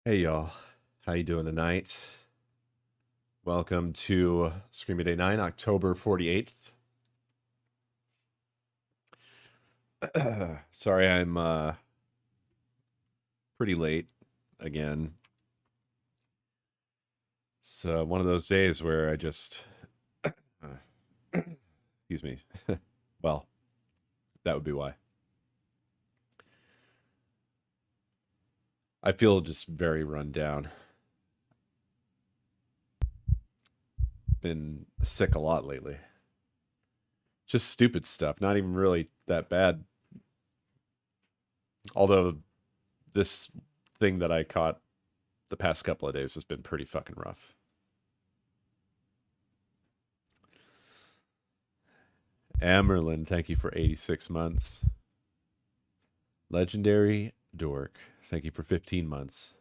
Hey y'all, how you doing tonight? Welcome to ScreamADay 9, October 48th. Sorry I'm pretty late again. It's one of those days where I just excuse me. Well, that would be why. I feel just very run down. Been sick a lot lately. Just stupid stuff, not even really that bad. Although this thing that I caught the past couple of days has been pretty fucking rough. Amerlin, thank you for 86 months. Legendary Dork, thank you for 15 months.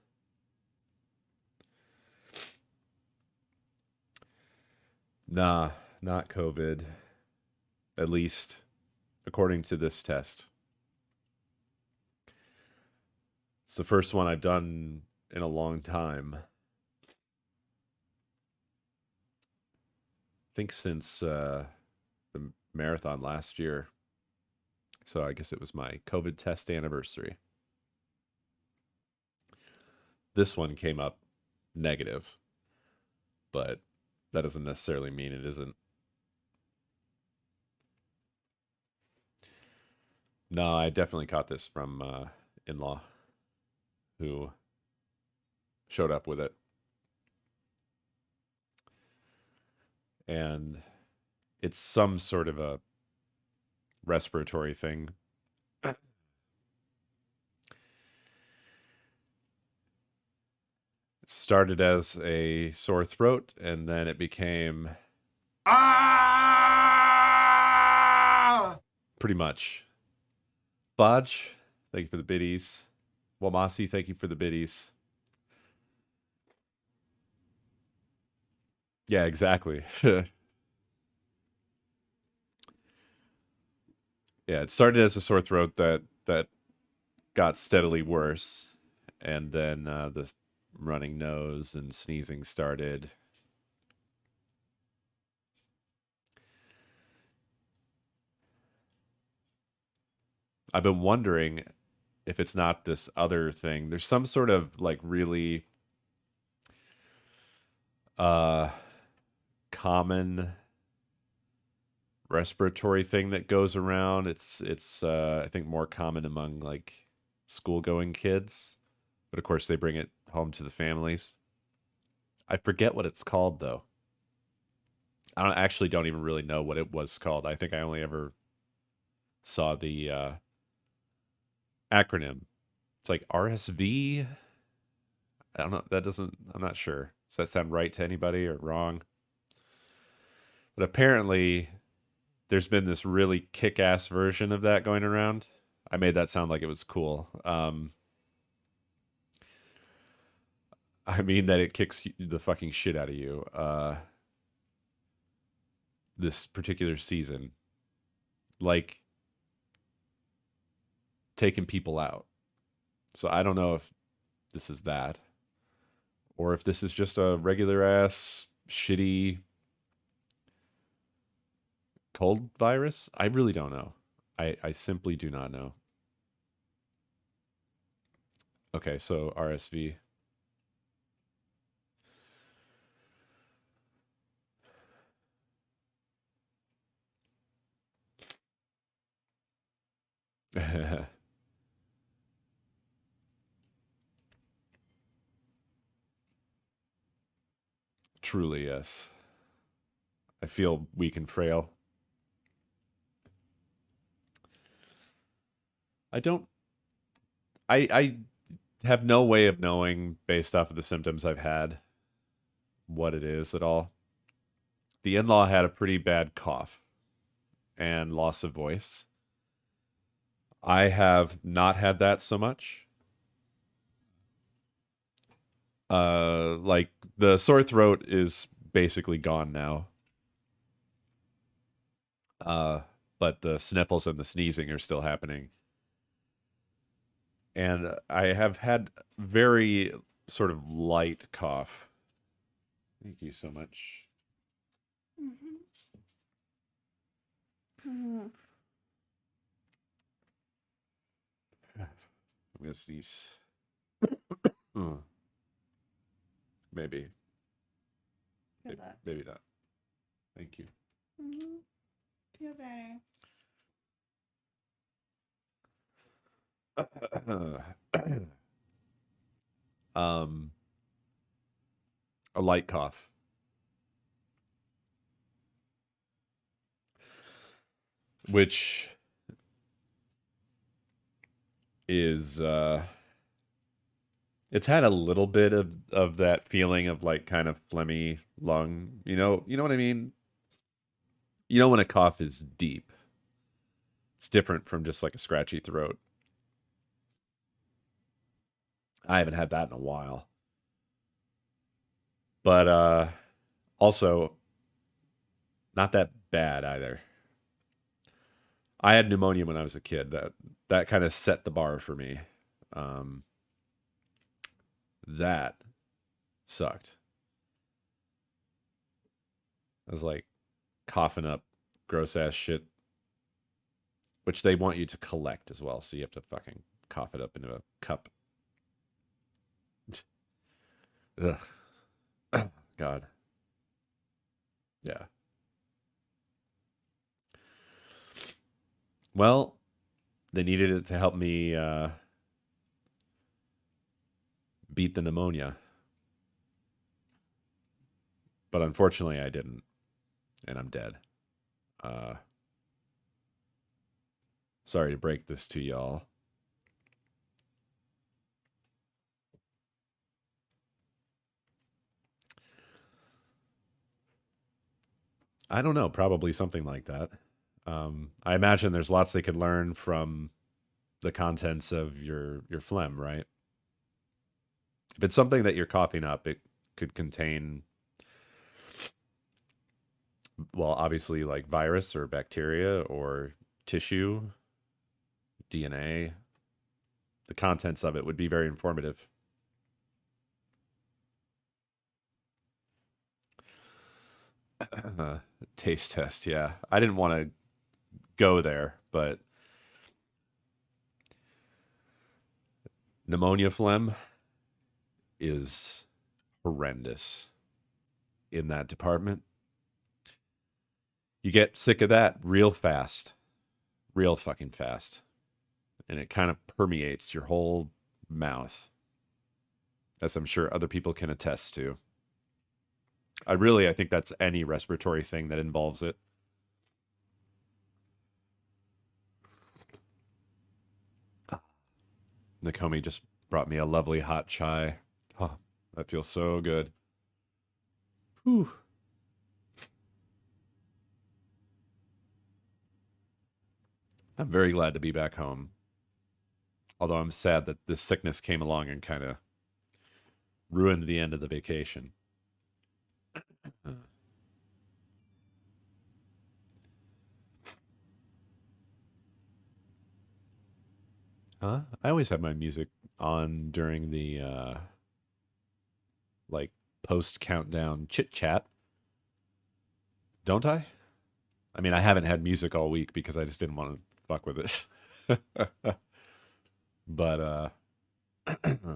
Nah, not COVID. At least according to this test. It's the first one I've done in a long time. I think since the marathon last year. So I guess it was my COVID test anniversary. This one came up negative, but that doesn't necessarily mean it isn't. No, I definitely caught this from in-law who showed up with it. And it's some sort of a respiratory thing. Started as a sore throat and then it became pretty much. Bodge, thank you for the biddies. Wamasi, thank you for the biddies. Yeah, exactly. Yeah, it started as a sore throat that got steadily worse, and then the running nose and sneezing started. I've been wondering if it's not this other thing. There's some sort of like really uh common respiratory thing that goes around. It's I think more common among like school going kids, but of course they bring it home to the families. I forget what it's called though. Don't even really know what it was called. I think I only ever saw the acronym. It's like RSV. I don't know. That doesn't. I'm not sure. Does that sound right to anybody or wrong? But apparently, there's been this really kick-ass version of that going around. I made that sound like it was cool. I mean that it kicks the fucking shit out of you. This particular season, like taking people out. So I don't know if this is that, or if this is just a regular ass shitty cold virus. I really don't know. I simply do not know. Okay, so RSV. Truly, yes. I feel weak and frail. I don't. I have no way of knowing based off of the symptoms I've had what it is at all. The in-law had a pretty bad cough and loss of voice. I have not had that so much. Like the sore throat is basically gone now. Uh, but the sniffles and the sneezing are still happening. And I have had very sort of light cough. Thank you so much. I'm gonna sneeze. Maybe. Maybe not. Thank you. Feel better. A light cough. Which is it's had a little bit of that feeling of like kind of phlegmy lung. You know what I mean? You know when a cough is deep. It's different from just like a scratchy throat. I haven't had that in a while. But also not that bad either. I had pneumonia when I was a kid. That kind of set the bar for me. That sucked. I was like coughing up gross ass shit, which they want you to collect as well. So you have to fucking cough it up into a cup. Ugh. God. Yeah. Well, they needed it to help me beat the pneumonia. But unfortunately, I didn't. And I'm dead. Sorry to break this to y'all. I don't know. Probably something like that. I imagine there's lots they could learn from the contents of your phlegm, right? If it's something that you're coughing up, it could contain, well, obviously like virus or bacteria or tissue, DNA. The contents of it would be very informative. Taste test, yeah. I didn't want to go there, but pneumonia phlegm is horrendous in that department. You get sick of that real fast, real fucking fast. And it kind of permeates your whole mouth, as I'm sure other people can attest to. I think that's any respiratory thing that involves it. Nakomi just brought me a lovely hot chai. Oh, that feels so good. Whew. I'm very glad to be back home. Although I'm sad that this sickness came along and kind of ruined the end of the vacation. Huh? I always have my music on during the like post countdown chit chat, don't I? I mean, I haven't had music all week because I just didn't want to fuck with it. But yeah,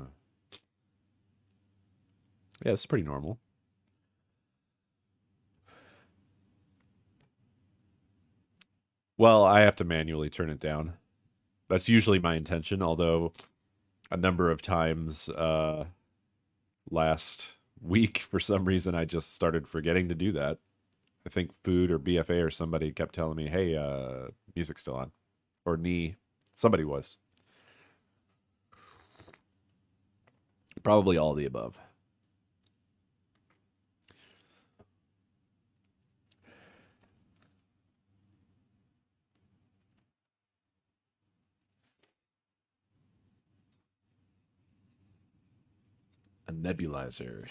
it's pretty normal. Well, I have to manually turn it down. That's usually my intention, although a number of times last week for some reason I just started forgetting to do that. I think Food or BFA or somebody kept telling me, "Hey, music's still on." Or Knee. Somebody was. Probably all the above. A nebulizer.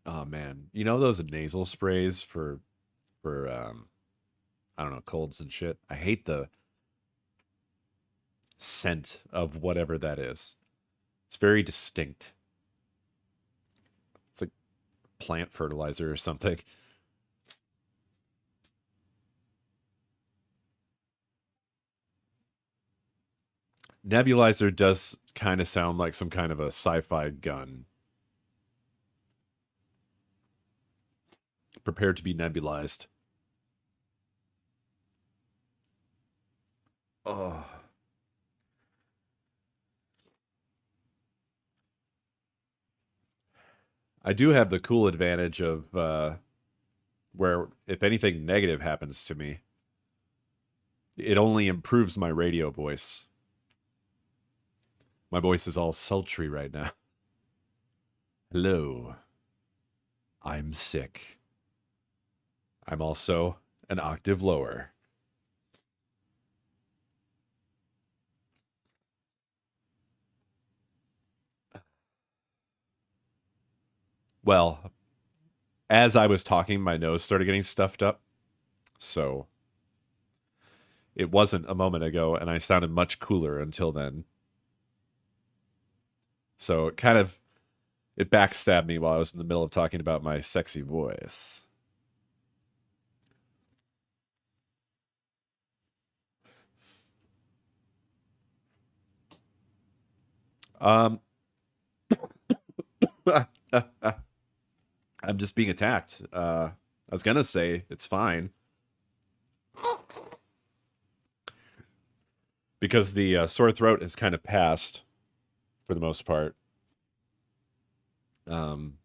Oh man, you know those nasal sprays for I don't know, colds and shit. I hate the scent of whatever that is. It's very distinct. It's like plant fertilizer or something. Nebulizer does kind of sound like some kind of a sci-fi gun. Prepared to be nebulized. Oh. I do have the cool advantage of where if anything negative happens to me, it only improves my radio voice. My voice is all sultry right now. Hello. I'm sick. I'm also an octave lower. Well, as I was talking, my nose started getting stuffed up. So it wasn't a moment ago, and I sounded much cooler until then. So it backstabbed me while I was in the middle of talking about my sexy voice. Um, I'm just being attacked. I was gonna say it's fine because the sore throat has kind of passed for the most part. Um,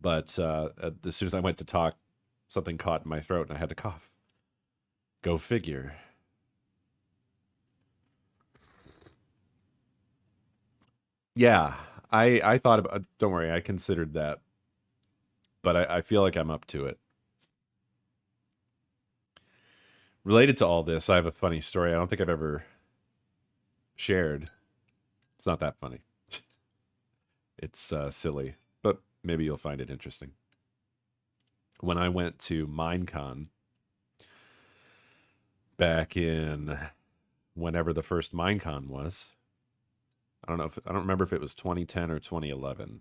but as soon as I went to talk, something caught in my throat and I had to cough. Go figure. Yeah, I thought about. Don't worry, I considered that, but I feel like I'm up to it. Related to all this, I have a funny story. I don't think I've ever shared. It's not that funny. It's silly, but maybe you'll find it interesting. When I went to Minecon back in whenever the first Minecon was, I don't remember if it was 2010 or 2011.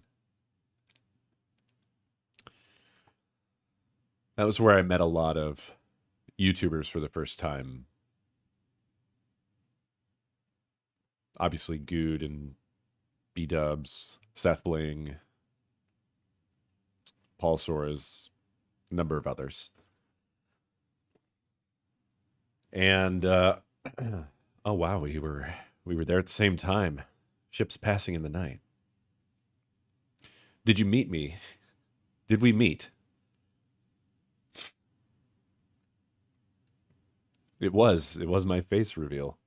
That was where I met a lot of YouTubers for the first time. Obviously, Good and B Dubs, Seth Bling, Paul Soares, a number of others. And oh wow, we were there at the same time. Ships passing in the night. Did you meet me? Did we meet? It was my face reveal.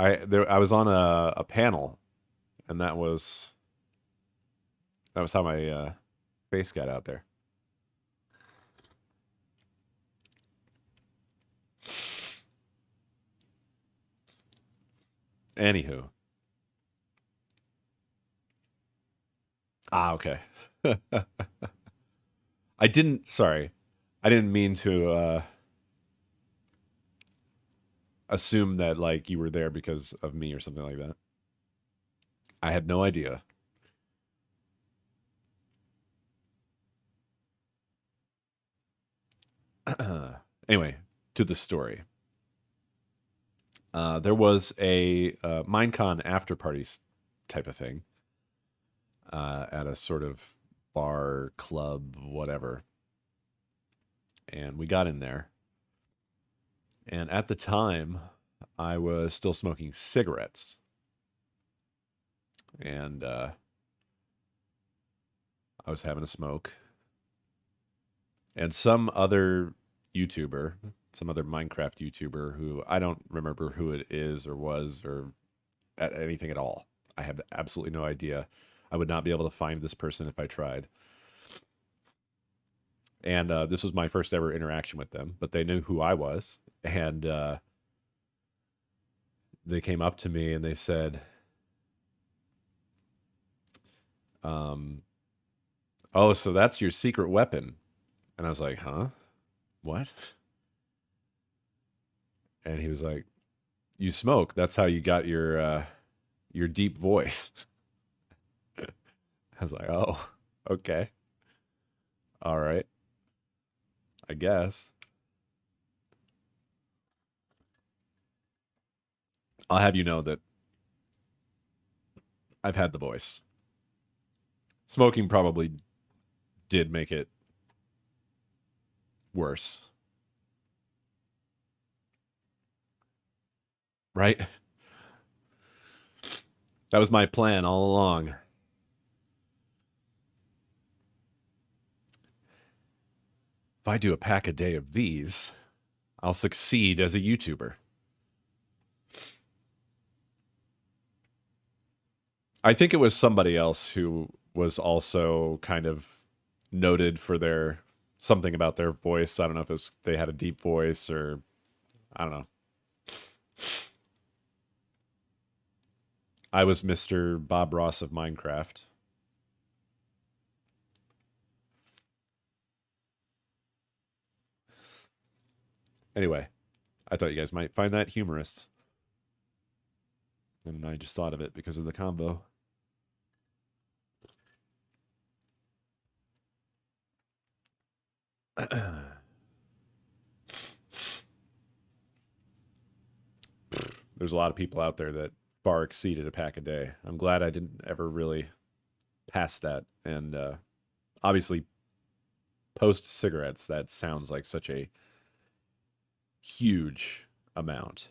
I was on a panel, and that was how my face got out there. Anywho, okay. Sorry, I didn't mean to assume that like you were there because of me or something like that. I had no idea. Anyway, to the story. There was a Minecon after parties type of thing at a sort of bar, club, whatever. And we got in there. And at the time, I was still smoking cigarettes. And I was having a smoke. And some other YouTuber, some other Minecraft YouTuber who I don't remember who it is or was or anything at all. I have absolutely no idea. I would not be able to find this person if I tried. And this was my first ever interaction with them, but they knew who I was. And they came up to me and they said, oh, so that's your secret weapon. And I was like, huh? What? And he was like, you smoke. That's how you got your deep voice. I was like, oh, okay, all right, I guess. I'll have you know that I've had the voice. Smoking probably did make it worse, right? That was my plan all along. If I do a pack a day of these, I'll succeed as a YouTuber. I think it was somebody else who was also kind of noted for their something about their voice. I don't know if it was they had a deep voice or I don't know. I was Mr. Bob Ross of Minecraft. Anyway, I thought you guys might find that humorous. And I just thought of it because of the combo. There's a lot of people out there that far exceeded a pack a day. I'm glad I didn't ever really pass that. And obviously, post cigarettes, that sounds like such a huge amount.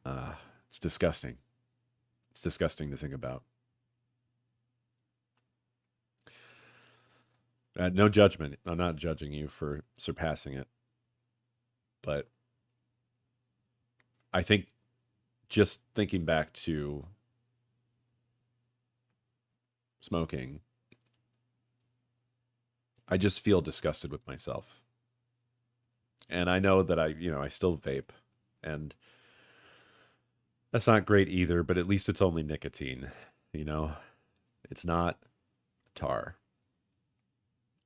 It's disgusting. It's disgusting to think about. No judgment. I'm not judging you for surpassing it. But I think just thinking back to smoking, I just feel disgusted with myself. And I know that I still vape. And that's not great either, but at least it's only nicotine, you know? It's not tar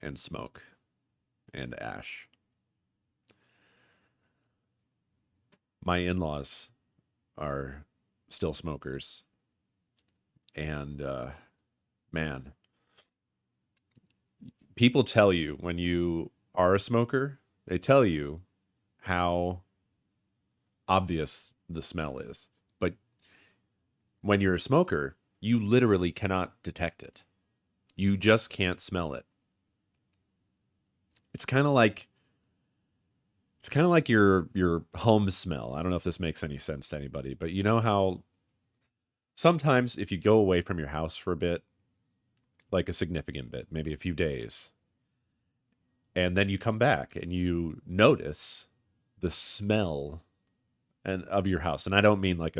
and smoke and ash. My in-laws are still smokers. And man, people tell you when you are a smoker, they tell you how obvious the smell is. But when you're a smoker, you literally cannot detect it. You just can't smell it. It's kind of like your home smell. I don't know if this makes any sense to anybody, but you know how sometimes if you go away from your house for a bit, like a significant bit, maybe a few days, and then you come back and you notice the smell and of your house. And I don't mean like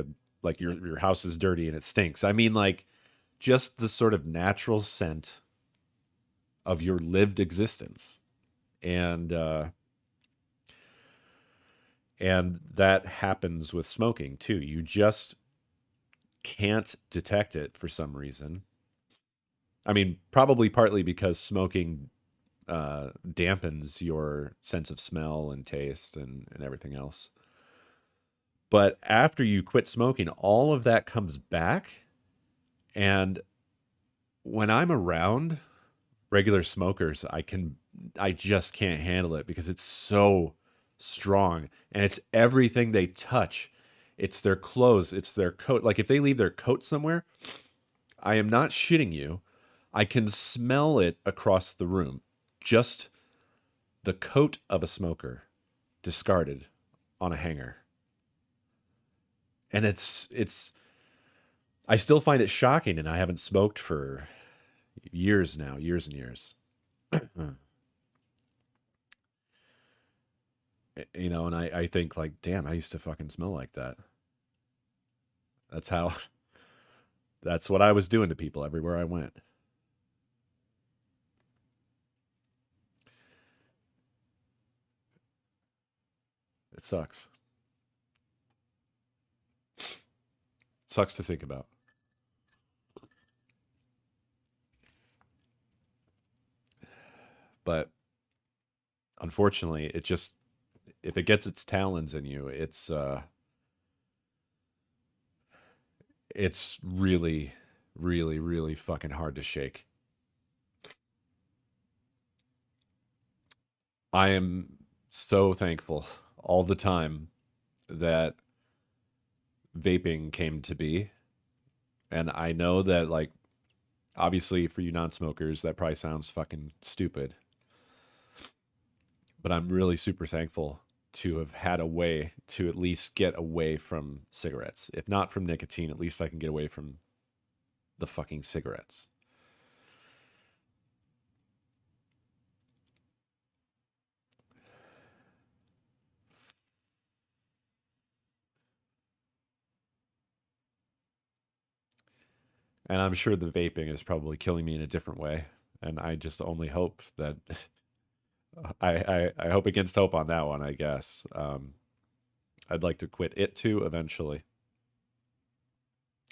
your house is dirty and it stinks. I mean like just the sort of natural scent of your lived existence. And and that happens with smoking too. You just can't detect it for some reason. I mean, probably partly because smoking dampens your sense of smell and taste and everything else. But after you quit smoking, all of that comes back. And when I'm around regular smokers, I just can't handle it because it's so strong and it's everything they touch. It's their clothes, it's their coat. Like if they leave their coat somewhere, I am not shitting you. I can smell it across the room. Just the coat of a smoker discarded on a hanger. And it's I still find it shocking and I haven't smoked for years now, years and years. You know, and I think like, damn, I used to fucking smell like that. That's how that's what I was doing to people everywhere I went. It sucks. Sucks to think about. But unfortunately, it just if it gets its talons in you, it's really, really, really fucking hard to shake. I am so thankful all the time that vaping came to be. And I know that, like, obviously for you non-smokers, that probably sounds fucking stupid. But I'm really super thankful to have had a way to at least get away from cigarettes. If not from nicotine, at least I can get away from the fucking cigarettes. And I'm sure the vaping is probably killing me in a different way. And I just only hope that I hope against hope on that one, I guess. I'd like to quit it too eventually.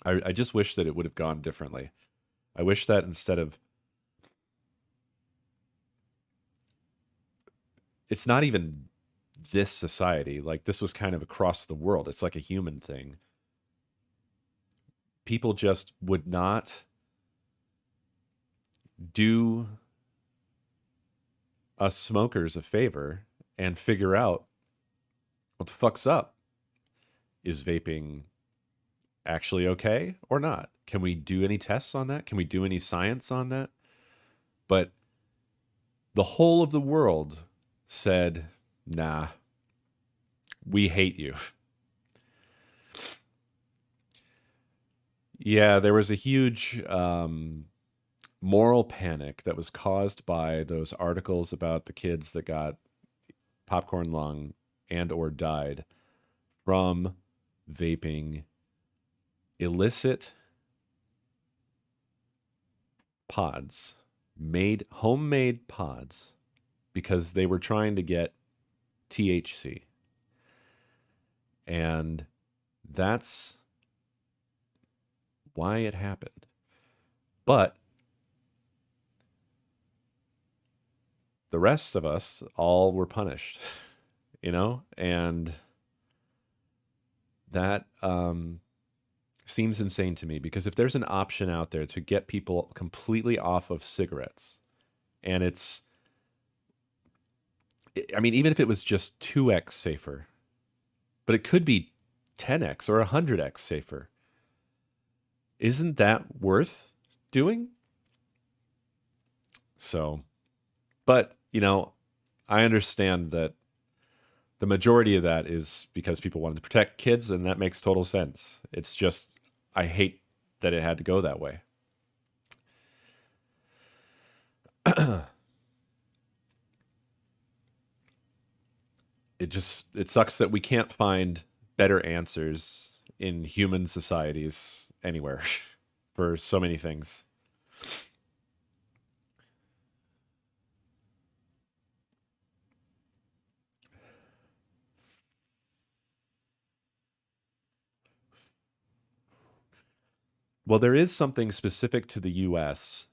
I just wish that it would have gone differently. I wish that instead of, it's not even this society, like this was kind of across the world. It's like a human thing. People just would not do us smokers a favor and figure out what the fuck's up. Is vaping actually okay or not? Can we do any tests on that? Can we do any science on that? But the whole of the world said, nah, we hate you. Yeah, there was a huge moral panic that was caused by those articles about the kids that got popcorn lung and or died from vaping illicit pods, homemade pods, because they were trying to get THC. And that's why it happened. But the rest of us all were punished, you know? And that seems insane to me, because if there's an option out there to get people completely off of cigarettes, and I mean, even if it was just 2x safer, but it could be 10x or 100x safer, isn't that worth doing? So, but, you know, I understand that the majority of that is because people wanted to protect kids, and that makes total sense. It's just, I hate that it had to go that way. It sucks that we can't find better answers in human societies anywhere for so many things. Well, there is something specific to the US,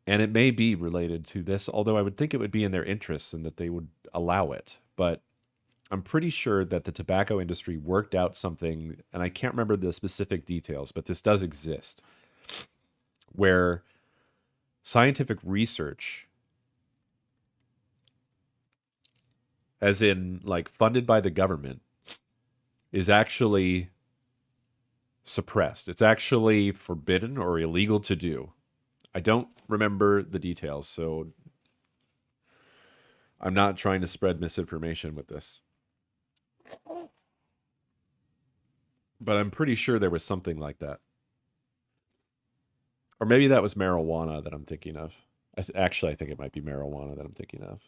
and it may be related to this, although I would think it would be in their interests and that they would allow it. But I'm pretty sure that the tobacco industry worked out something, and I can't remember the specific details, but this does exist, where scientific research, as in like funded by the government, is actually suppressed. It's actually forbidden or illegal to do. I don't remember the details, so I'm not trying to spread misinformation with this. But I'm pretty sure there was something like that. Or maybe that was marijuana that I'm thinking of. Actually, I think it might be marijuana that I'm thinking of.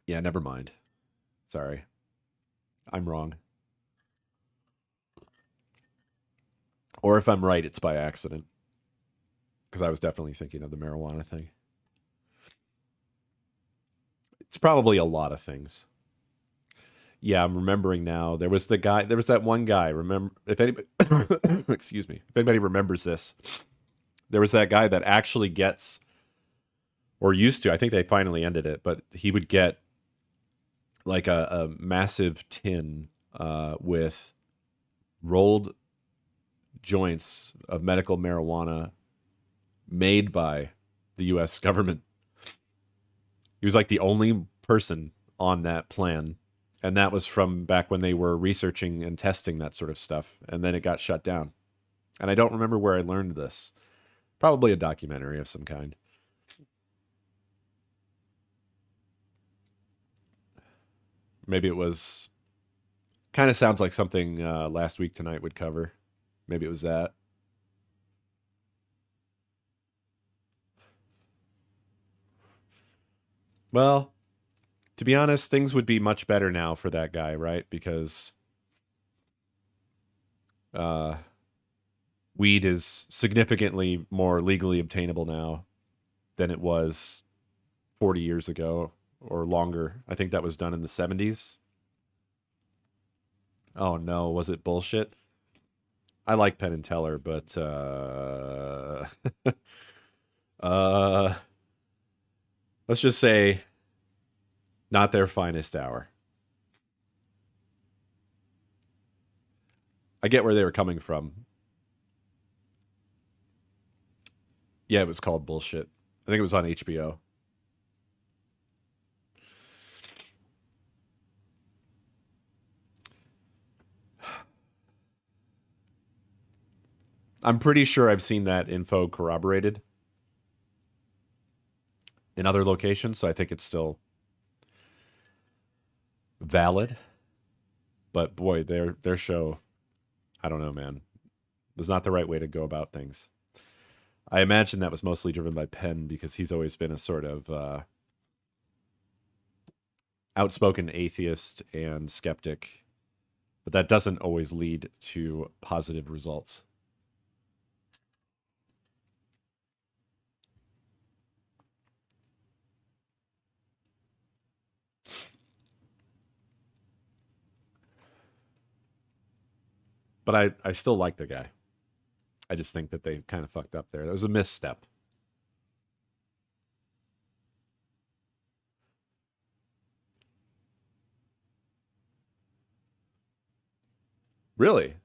Yeah, never mind. Sorry. I'm wrong. Or if I'm right, it's by accident. Because I was definitely thinking of the marijuana thing. It's probably a lot of things. Yeah, I'm remembering now. There was that one guy, remember, if anybody, excuse me, if anybody remembers this, there was that guy that actually gets, or used to, I think they finally ended it, but he would get like a massive tin with rolled joints of medical marijuana made by the U.S. government. He was like the only person on that plan. And that was from back when they were researching and testing that sort of stuff. And then it got shut down. And I don't remember where I learned this. Probably a documentary of some kind. Maybe it was. Kind of sounds like something Last Week Tonight would cover. Maybe it was that. Well, to be honest, things would be much better now for that guy, right? Because uh, weed is significantly more legally obtainable now than it was 40 years ago or longer. I think that was done in the 70s. Oh no, was it bullshit? I like Penn and Teller, but uh let's just say not their finest hour. I get where they were coming from. Yeah, it was called bullshit. I think it was on HBO. I'm pretty sure I've seen that info corroborated in other locations, so I think it's still valid. But boy, their show, I don't know, man, was not the right way to go about things. I imagine that was mostly driven by Penn because he's always been a sort of outspoken atheist and skeptic, but that doesn't always lead to positive results. But I still like the guy. I just think that they kind of fucked up there. That was a misstep. Really?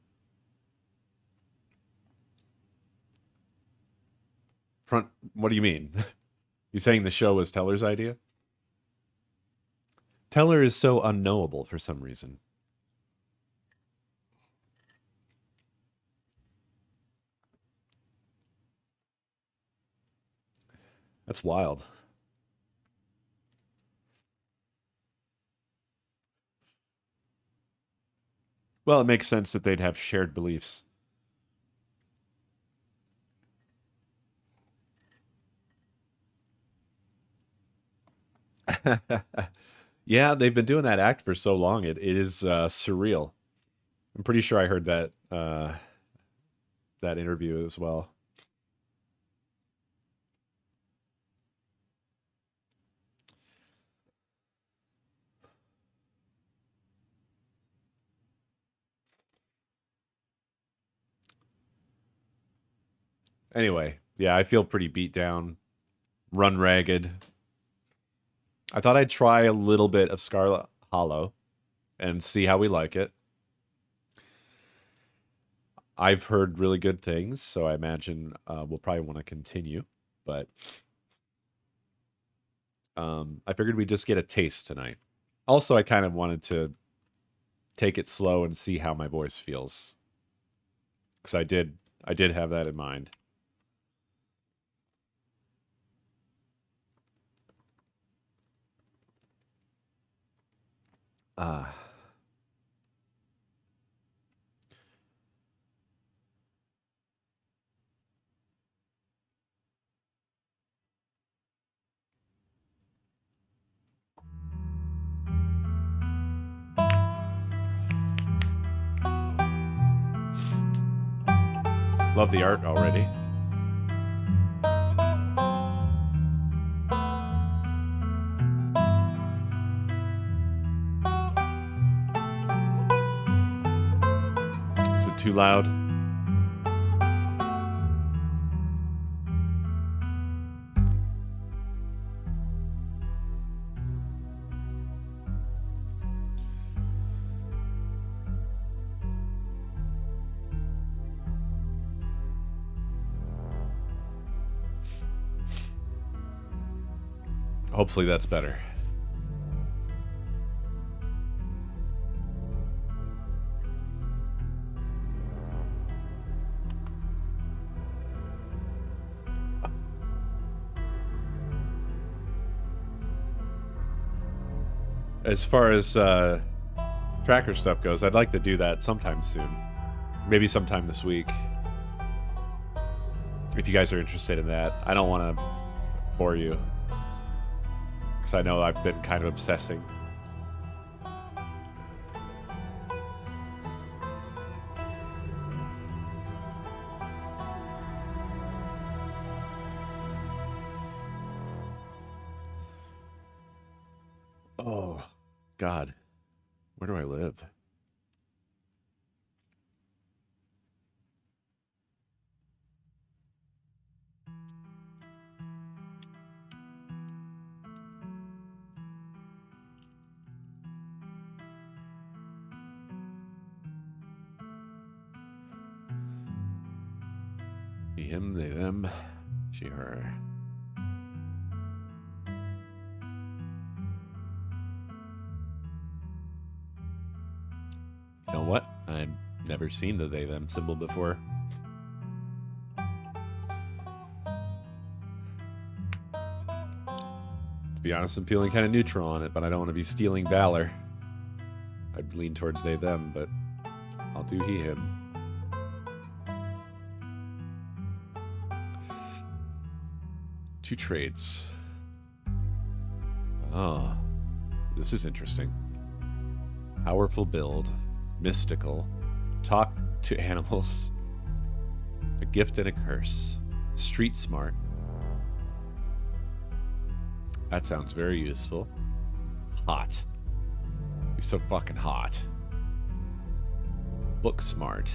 Front, what do you mean? You saying the show was Teller's idea? Teller is so unknowable for some reason. That's wild. Well, it makes sense that they'd have shared beliefs. Yeah, they've been doing that act for so long. It is surreal. I'm pretty sure I heard that interview as well. Anyway, yeah, I feel pretty beat down, run ragged. I thought I'd try a little bit of Scarlet Hollow and see how we like it. I've heard really good things, so I imagine we'll probably want to continue. But I figured we'd just get a taste tonight. Also, I kind of wanted to take it slow and see how my voice feels because I did have that in mind. Ah, love the art already. Is it too loud? Hopefully that's better. As far as tracker stuff goes, I'd like to do that sometime soon. Maybe sometime this week. If you guys are interested in that. I don't want to bore you. Because I know I've been kind of obsessing. Oh, God. Where do I live? He, him, they, them, she, her. You know what? I've never seen the they, them symbol before. To be honest, I'm feeling kind of neutral on it, but I don't want to be stealing valor. I'd lean towards they, them, but I'll do he, him. Two traits. Oh, this is interesting. Powerful build, mystical, talk to animals, a gift and a curse, street smart. That sounds very useful. Hot. You're so fucking hot. Book smart.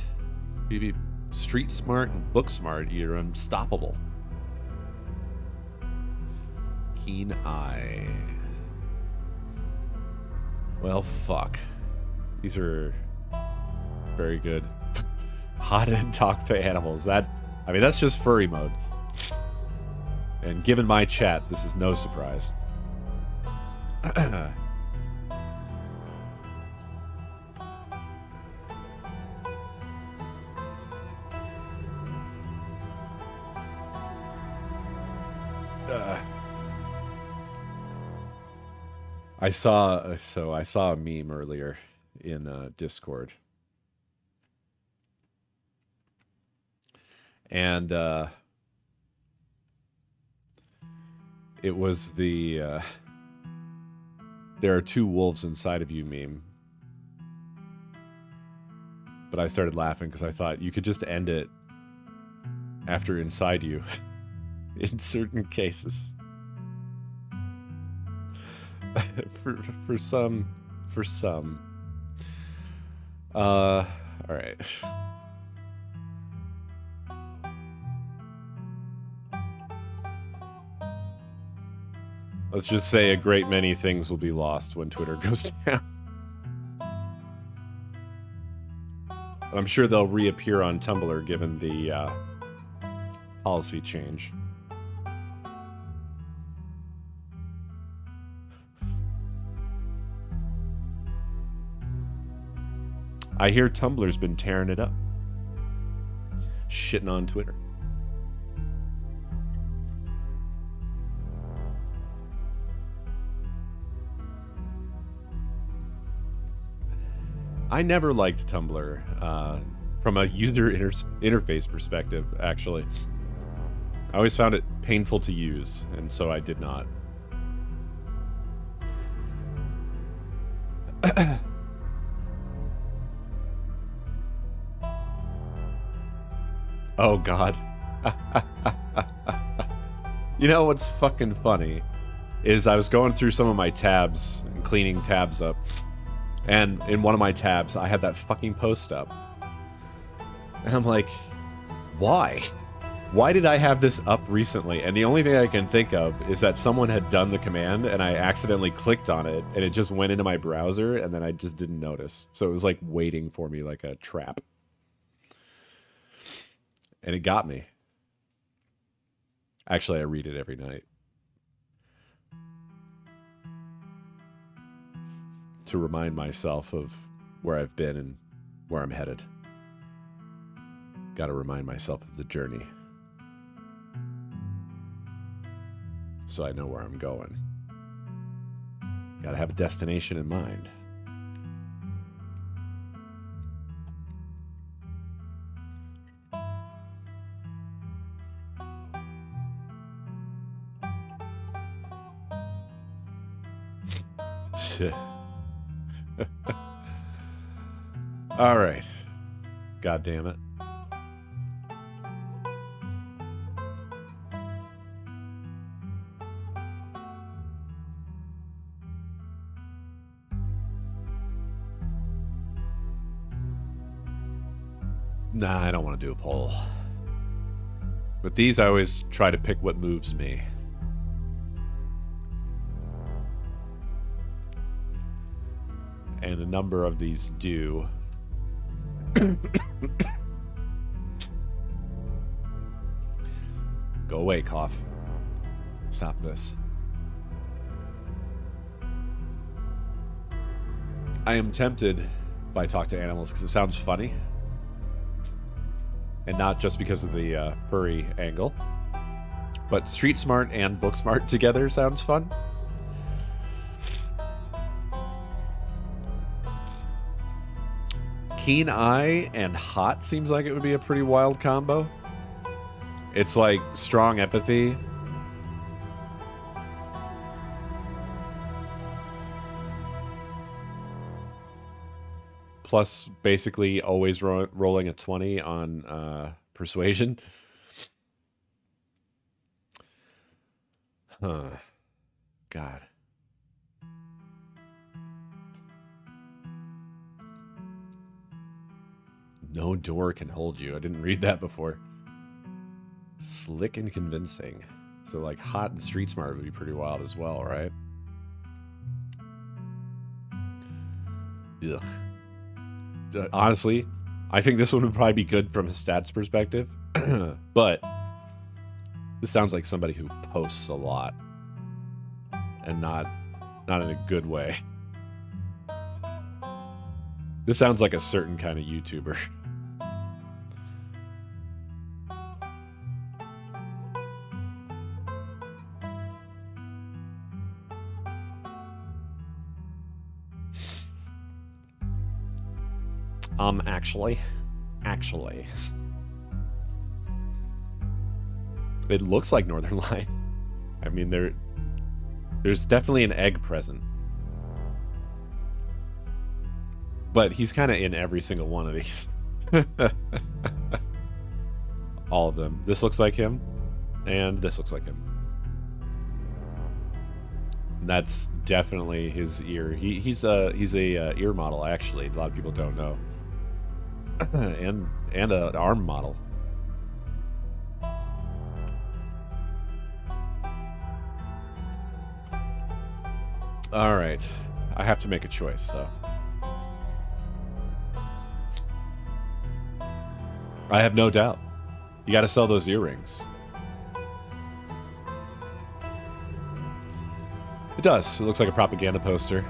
Maybe street smart and book smart, you're unstoppable. Keen eye. Well, fuck. These are very good. Hot and talk to animals. I mean, that's just furry mode. And given my chat, this is no surprise. I saw a meme earlier in Discord, and it was the there are two wolves inside of you meme. But I started laughing because I thought you could just end it after inside you in certain cases. for some. All right. Let's just say a great many things will be lost when Twitter goes down. I'm sure they'll reappear on Tumblr given the policy change. I hear Tumblr's been tearing it up. Shitting on Twitter. I never liked Tumblr from a user interface perspective, actually. I always found it painful to use, and so I did not. Oh, God. You know what's fucking funny is I was going through some of my tabs and cleaning tabs up. And in one of my tabs, I had that fucking post up. And I'm like, why? Why did I have this up recently? And the only thing I can think of is that someone had done the command and I accidentally clicked on it and it just went into my browser and then I just didn't notice. So it was like waiting for me like a trap. And it got me. Actually, I read it every night. to remind myself of where I've been and where I'm headed. Got to remind myself of the journey, so I know where I'm going. Got to have a destination in mind. All right. God damn it. Nah, I don't want to do a poll. With these, I always try to pick what moves me. And a number of these do. Go away, cough. Stop this. I am tempted by Talk to Animals because it sounds funny. And not just because of the furry angle. But Street Smart and Book Smart together sounds fun. Keen Eye and Hot seems like it would be a pretty wild combo. It's like strong empathy. Plus, basically always rolling a 20 on persuasion. Huh. God. No door can hold you. I didn't read that before. Slick and convincing. So, like, Hot and Street Smart would be pretty wild as well, right? Ugh. Honestly, I think this one would probably be good from a stats perspective. But this sounds like somebody who posts a lot. And not in a good way. This sounds like a certain kind of YouTuber. Actually. It looks like Northern Light. I mean, there's definitely an egg present. But he's kind of in every single one of these. All of them. This looks like him, and this looks like him. And that's definitely his ear. He's a ear model, actually. A lot of people don't know. and an arm model. All right, I have to make a choice, though. I have no doubt. You got to sell those earrings. It does. It looks like a propaganda poster.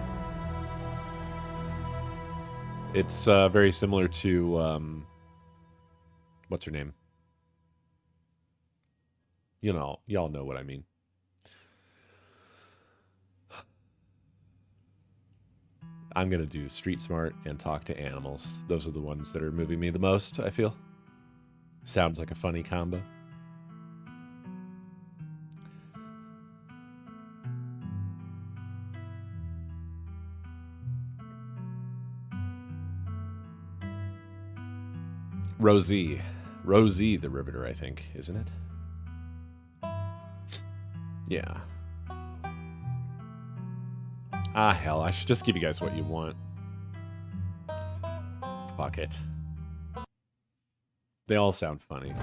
It's very similar to, what's her name? You know, y'all know what I mean. I'm going to do Street Smart and Talk to Animals. Those are the ones that are moving me the most, I feel. Sounds like a funny combo. Rosie the Riveter, I think, isn't it? Yeah. Ah, hell, I should just give you guys what you want. Fuck it. They all sound funny.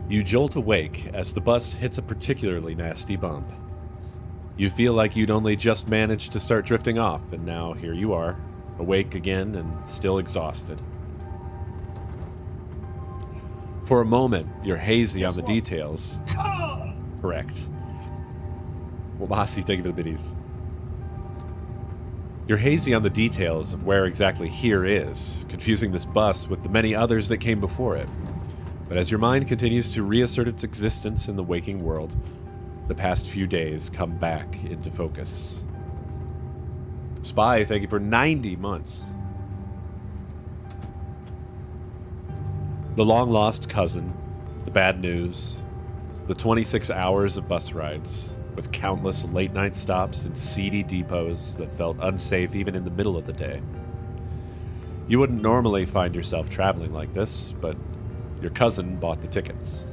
You jolt awake as the bus hits a particularly nasty bump. You feel like you'd only just managed to start drifting off, and now here you are, awake again and still exhausted. For a moment, you're hazy on the details. Correct. Well, Mossy, thank you for the biddies. You're hazy on the details of where exactly here is, confusing this bus with the many others that came before it. But as your mind continues to reassert its existence in the waking world, the past few days come back into focus. Spy, thank you for 90 months. The long-lost cousin, the bad news, the 26 hours of bus rides, with countless late-night stops and seedy depots that felt unsafe even in the middle of the day. You wouldn't normally find yourself traveling like this, but your cousin bought the tickets.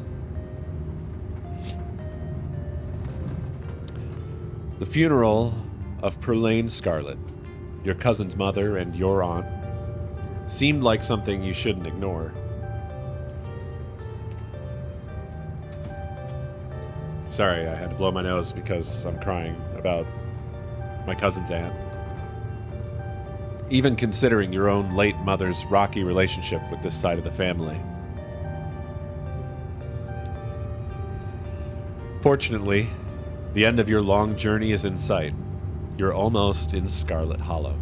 The funeral of Perlane Scarlet, your cousin's mother and your aunt, seemed like something you shouldn't ignore. Sorry, I had to blow my nose because I'm crying about my cousin's aunt. Even considering your own late mother's rocky relationship with this side of the family. Fortunately, the end of your long journey is in sight. You're almost in Scarlet Hollow.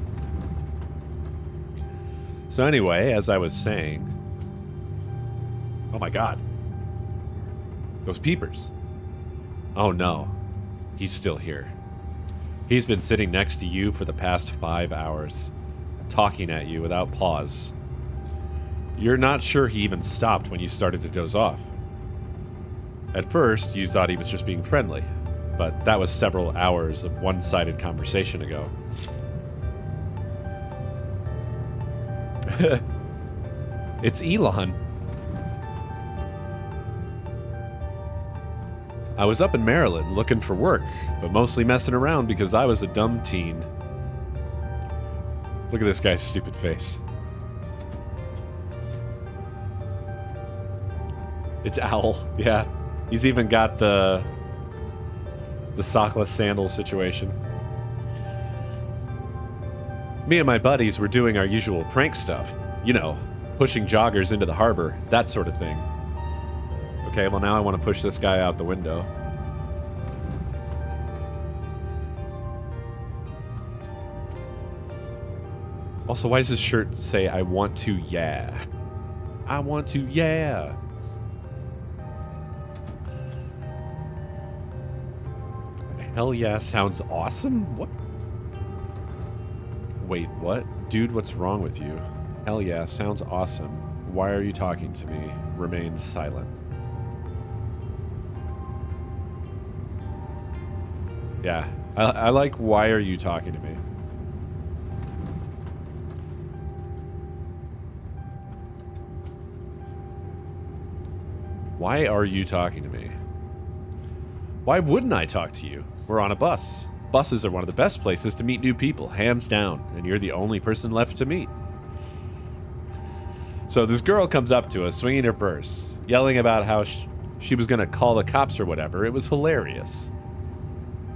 So anyway, as I was saying... Oh my god. Those peepers. Oh no. He's still here. He's been sitting next to you for the past 5 hours, talking at you without pause. You're not sure he even stopped when you started to doze off. At first, you thought he was just being friendly, but that was several hours of one-sided conversation ago. It's Elon. I was up in Maryland looking for work, but mostly messing around because I was a dumb teen. Look at this guy's stupid face. It's Owl, yeah. He's even got the sockless sandal situation. Me and my buddies were doing our usual prank stuff. You know, pushing joggers into the harbor, that sort of thing. Okay, well now I want to push this guy out the window. Also, why does his shirt say, I want to, yeah? I want to, yeah. Hell yeah, sounds awesome? What? Wait, what? Dude, what's wrong with you? Hell yeah, sounds awesome. Why are you talking to me? Remain silent. Yeah, I like, why are you talking to me? Why are you talking to me? Why wouldn't I talk to you? We're on a bus. Buses are one of the best places to meet new people, hands down, and you're the only person left to meet. So this girl comes up to us, swinging her purse, yelling about how she was going to call the cops or whatever. It was hilarious.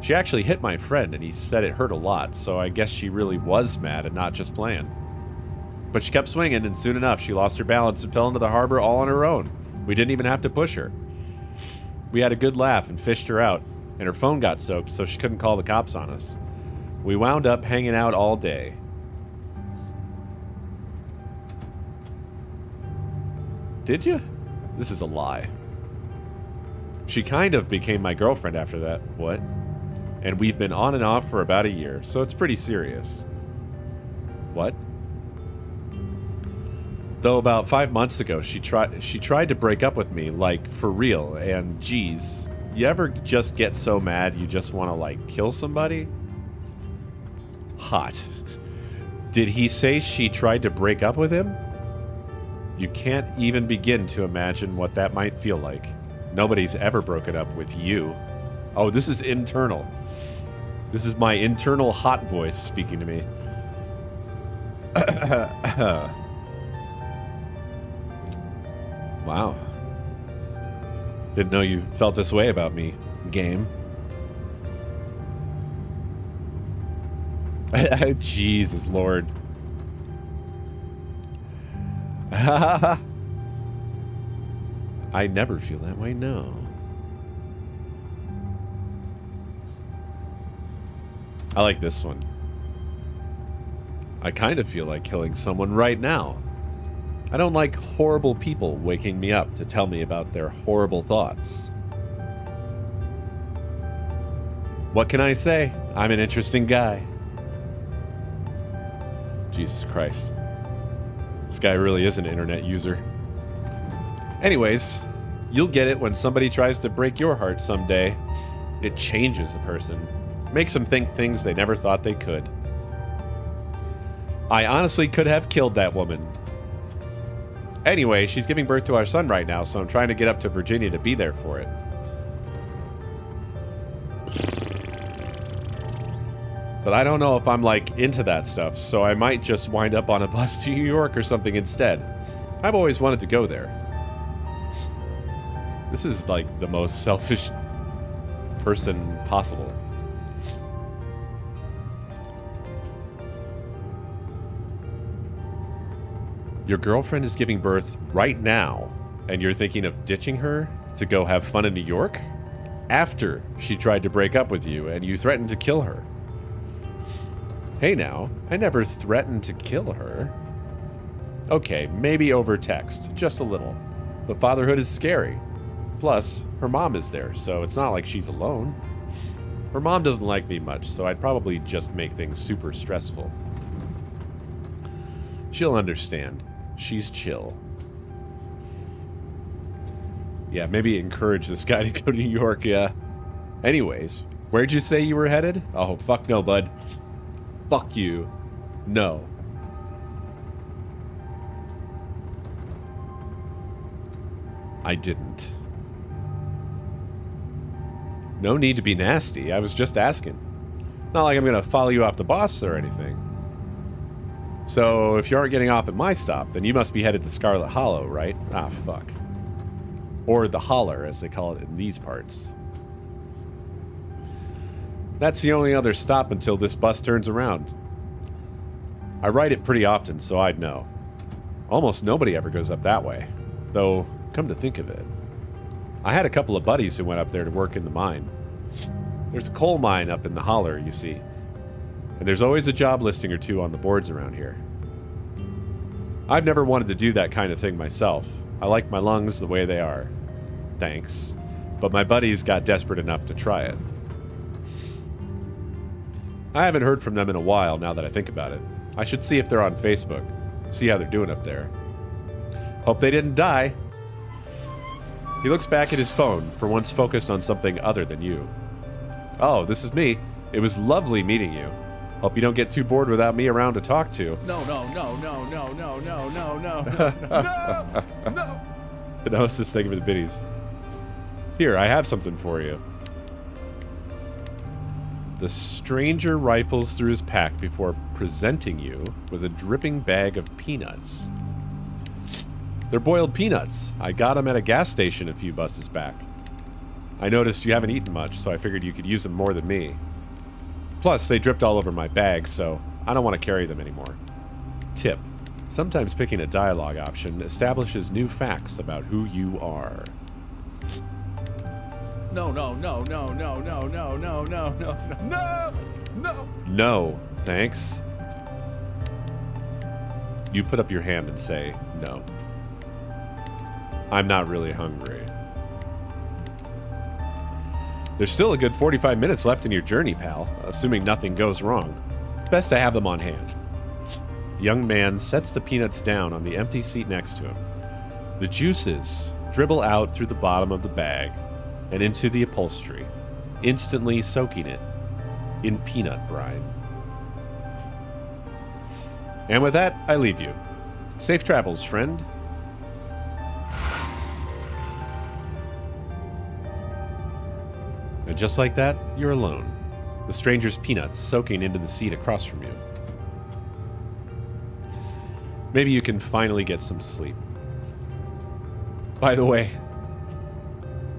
She actually hit my friend, and he said it hurt a lot, so I guess she really was mad and not just playing. But she kept swinging, and soon enough, she lost her balance and fell into the harbor all on her own. We didn't even have to push her. We had a good laugh and fished her out, and her phone got soaked, so she couldn't call the cops on us. We wound up hanging out all day. Did you? This is a lie. She kind of became my girlfriend after that. What? And we've been on and off for about a year, so it's pretty serious. What? Though about 5 months ago, she tried to break up with me, like, for real, and geez, you ever just get so mad you just want to, like, kill somebody? Hot. Did he say she tried to break up with him? You can't even begin to imagine what that might feel like. Nobody's ever broken up with you. Oh, this is internal. This is my internal hot voice speaking to me. Wow. Didn't know you felt this way about me, game. Jesus Lord. I never feel that way, no. I like this one. I kind of feel like killing someone right now. I don't like horrible people waking me up to tell me about their horrible thoughts. What can I say? I'm an interesting guy. Jesus Christ. This guy really is an internet user. Anyways, you'll get it when somebody tries to break your heart someday. It changes a person. Makes them think things they never thought they could. I honestly could have killed that woman. Anyway, she's giving birth to our son right now, so I'm trying to get up to Virginia to be there for it. But I don't know if I'm, like, into that stuff, so I might just wind up on a bus to New York or something instead. I've always wanted to go there. This is, like, the most selfish person possible. Your girlfriend is giving birth right now, and you're thinking of ditching her to go have fun in New York? After she tried to break up with you and you threatened to kill her. Hey now, I never threatened to kill her. Okay, maybe over text, just a little. But fatherhood is scary. Plus, her mom is there, so it's not like she's alone. Her mom doesn't like me much, so I'd probably just make things super stressful. She'll understand. She's chill. Yeah, maybe encourage this guy to go to New York, yeah. Anyways, where'd you say you were headed? Oh, fuck no, bud. Fuck you. No. I didn't. No need to be nasty. I was just asking. Not like I'm gonna follow you off the bus or anything. So, if you aren't getting off at my stop, then you must be headed to Scarlet Hollow, right? Ah, fuck. Or the Holler, as they call it in these parts. That's the only other stop until this bus turns around. I ride it pretty often, so I'd know. Almost nobody ever goes up that way. Though, come to think of it, I had a couple of buddies who went up there to work in the mine. There's a coal mine up in the Holler, you see. And there's always a job listing or two on the boards around here. I've never wanted to do that kind of thing myself. I like my lungs the way they are. Thanks. But my buddies got desperate enough to try it. I haven't heard from them in a while now that I think about it. I should see if they're on Facebook. See how they're doing up there. Hope they didn't die. He looks back at his phone, for once focused on something other than you. Oh, this is me. It was lovely meeting you. Hope you don't get too bored without me around to talk to. No. The hostess thinking of the biddies. Here, I have something for you. The stranger rifles through his pack before presenting you with a dripping bag of peanuts. They're boiled peanuts. I got them at a gas station a few buses back. I noticed you haven't eaten much, so I figured you could use them more than me. Plus, they dripped all over my bag, so I don't want to carry them anymore. Tip: sometimes picking a dialogue option establishes new facts about who you are. No. No, thanks. You put up your hand and say no. I'm not really hungry. There's still a good 45 minutes left in your journey, pal, assuming nothing goes wrong. Best to have them on hand. The young man sets the peanuts down on the empty seat next to him. The juices dribble out through the bottom of the bag and into the upholstery, instantly soaking it in peanut brine. And with that, I leave you. Safe travels, friend. And just like that, you're alone. The stranger's peanuts soaking into the seat across from you. Maybe you can finally get some sleep. By the way,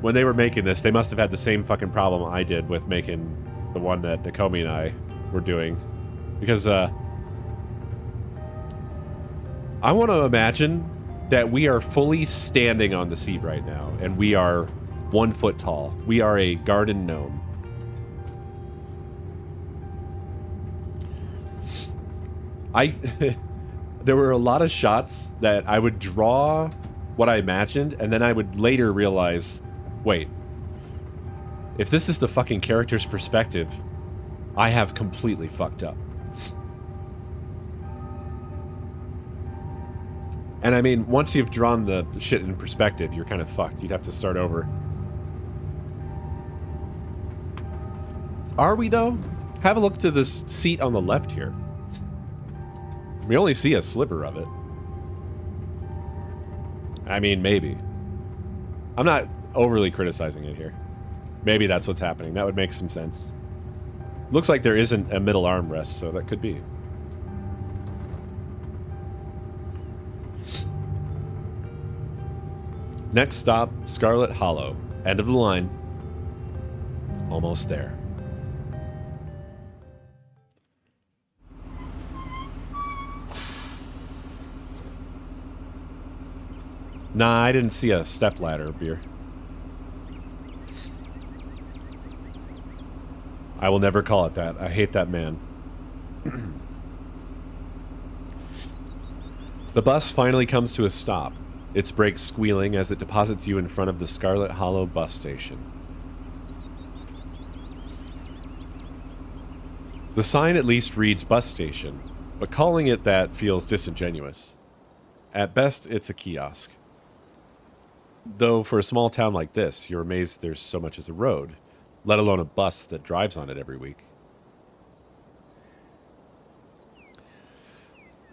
when they were making this, they must have had the same fucking problem I did with making the one that Nakomi and I were doing. Because, I want to imagine that we are fully standing on the seat right now, and we are 1 foot tall. We are a garden gnome. There were a lot of shots that I would draw what I imagined, and then I would later realize, wait, if this is the fucking character's perspective, I have completely fucked up. And I mean, once you've drawn the shit in perspective, you're kind of fucked. You'd have to start over. Are we, though? Have a look to this seat on the left here. We only see a sliver of it. I mean, maybe. I'm not overly criticizing it here. Maybe that's what's happening. That would make some sense. Looks like there isn't a middle armrest, so that could be. Next stop, Scarlet Hollow. End of the line. Almost there. Nah, I didn't see a stepladder, Beer. I will never call it that. I hate that man. The bus finally comes to a stop. Its brakes squealing as it deposits you in front of the Scarlet Hollow bus station. The sign at least reads bus station, but calling it that feels disingenuous. At best, it's a kiosk. Though for a small town like this, you're amazed there's so much as a road, let alone a bus that drives on it every week.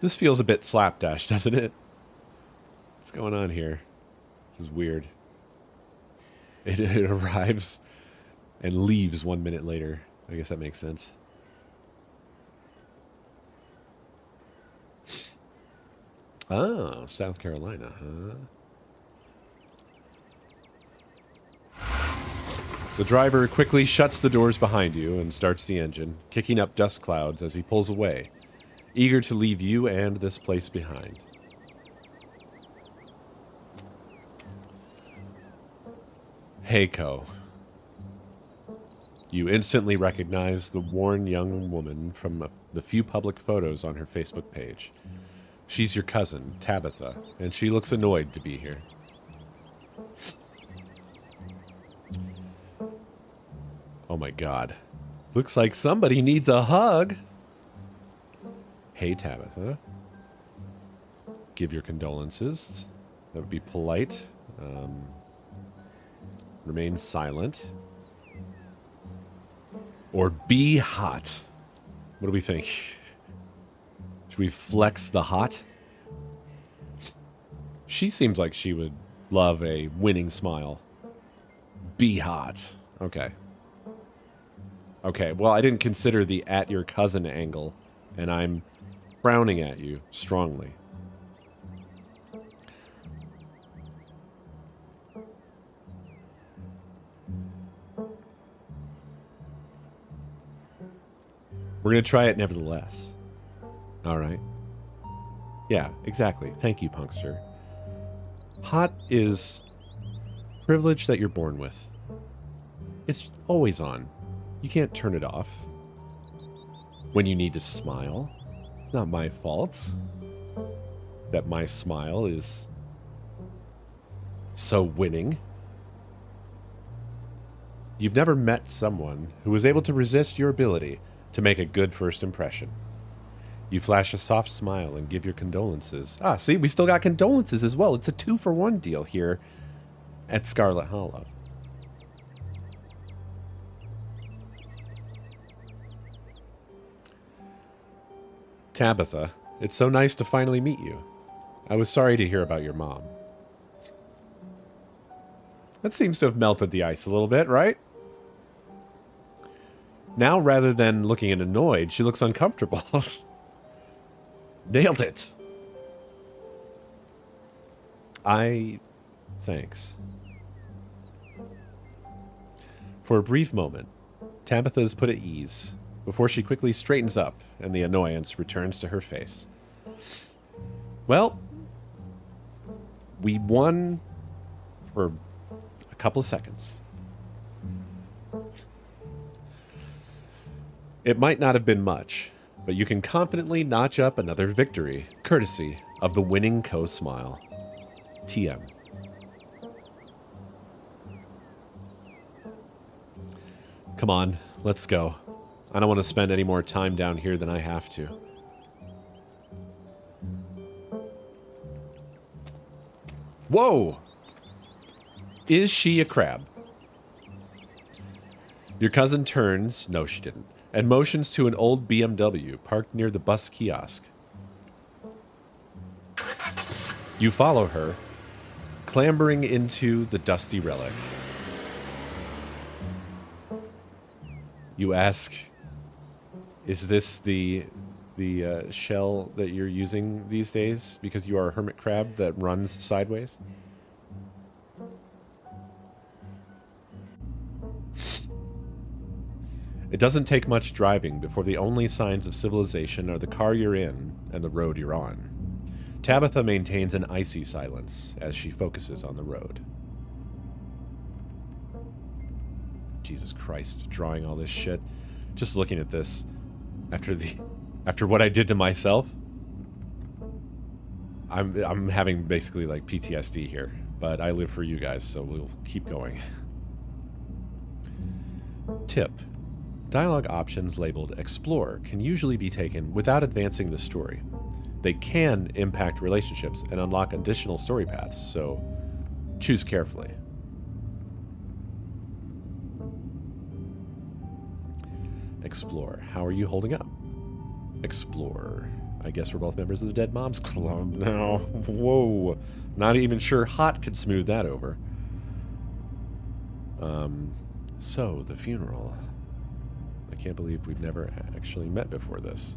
This feels a bit slapdash, doesn't it? What's going on here? This is weird. It arrives and leaves 1 minute later. I guess that makes sense. Oh, South Carolina, huh? The driver quickly shuts the doors behind you and starts the engine, kicking up dust clouds as he pulls away, eager to leave you and this place behind. Heiko. You instantly recognize the worn young woman from the few public photos on her Facebook page. She's your cousin, Tabitha, and she looks annoyed to be here. Oh my god. Looks like somebody needs a hug. Hey, Tabitha. Give your condolences. That would be polite. Remain silent. Or be hot. What do we think? Should we flex the hot? She seems like she would love a winning smile. Be hot. Okay. Okay, well, I didn't consider the at your cousin angle, and I'm frowning at you strongly. We're going to try it nevertheless. All right. Yeah, exactly. Thank you, Punkster. Hot is privilege that you're born with. It's always on. You can't turn it off. When you need to smile, it's not my fault that my smile is so winning. You've never met someone who was able to resist your ability to make a good first impression. You flash a soft smile and give your condolences. Ah, see, we still got condolences as well. It's a 2-for-1 deal here at Scarlet Hollow. Tabitha, it's so nice to finally meet you. I was sorry to hear about your mom. That seems to have melted the ice a little bit, right? Now, rather than looking annoyed, she looks uncomfortable. Nailed it. Thanks. For a brief moment, Tabitha is put at ease before she quickly straightens up and the annoyance returns to her face. Well, we won for a couple of seconds. It might not have been much, but you can confidently notch up another victory, courtesy of the winning co-smile. TM. Come on, let's go. I don't want to spend any more time down here than I have to. Whoa! Is she a crab? Your cousin turns, no she didn't, and motions to an old BMW parked near the bus kiosk. You follow her, clambering into the dusty relic. You ask, is this the shell that you're using these days because you are a hermit crab that runs sideways? It doesn't take much driving before the only signs of civilization are the car you're in and the road you're on. Tabitha maintains an icy silence as she focuses on the road. Jesus Christ, drawing all this shit. Just looking at this after what I did to myself, I'm having basically like PTSD here, but I live for you guys, so we'll keep going. Tip. Dialogue options labeled Explore can usually be taken without advancing the story. They can impact relationships and unlock additional story paths, so choose carefully. Explore. How are you holding up? Explore. I guess we're both members of the Dead Moms Club now. Whoa. Not even sure Hot could smooth that over. So, the funeral. I can't believe we've never actually met before this.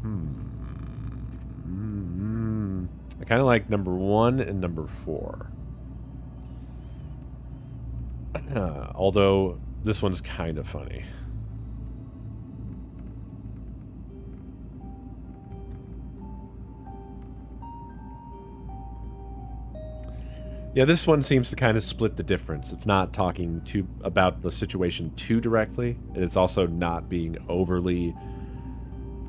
I kind of like number 1 and number 4. Although, this one's kind of funny. Yeah, this one seems to kind of split the difference. It's not talking about the situation too directly, and it's also not being overly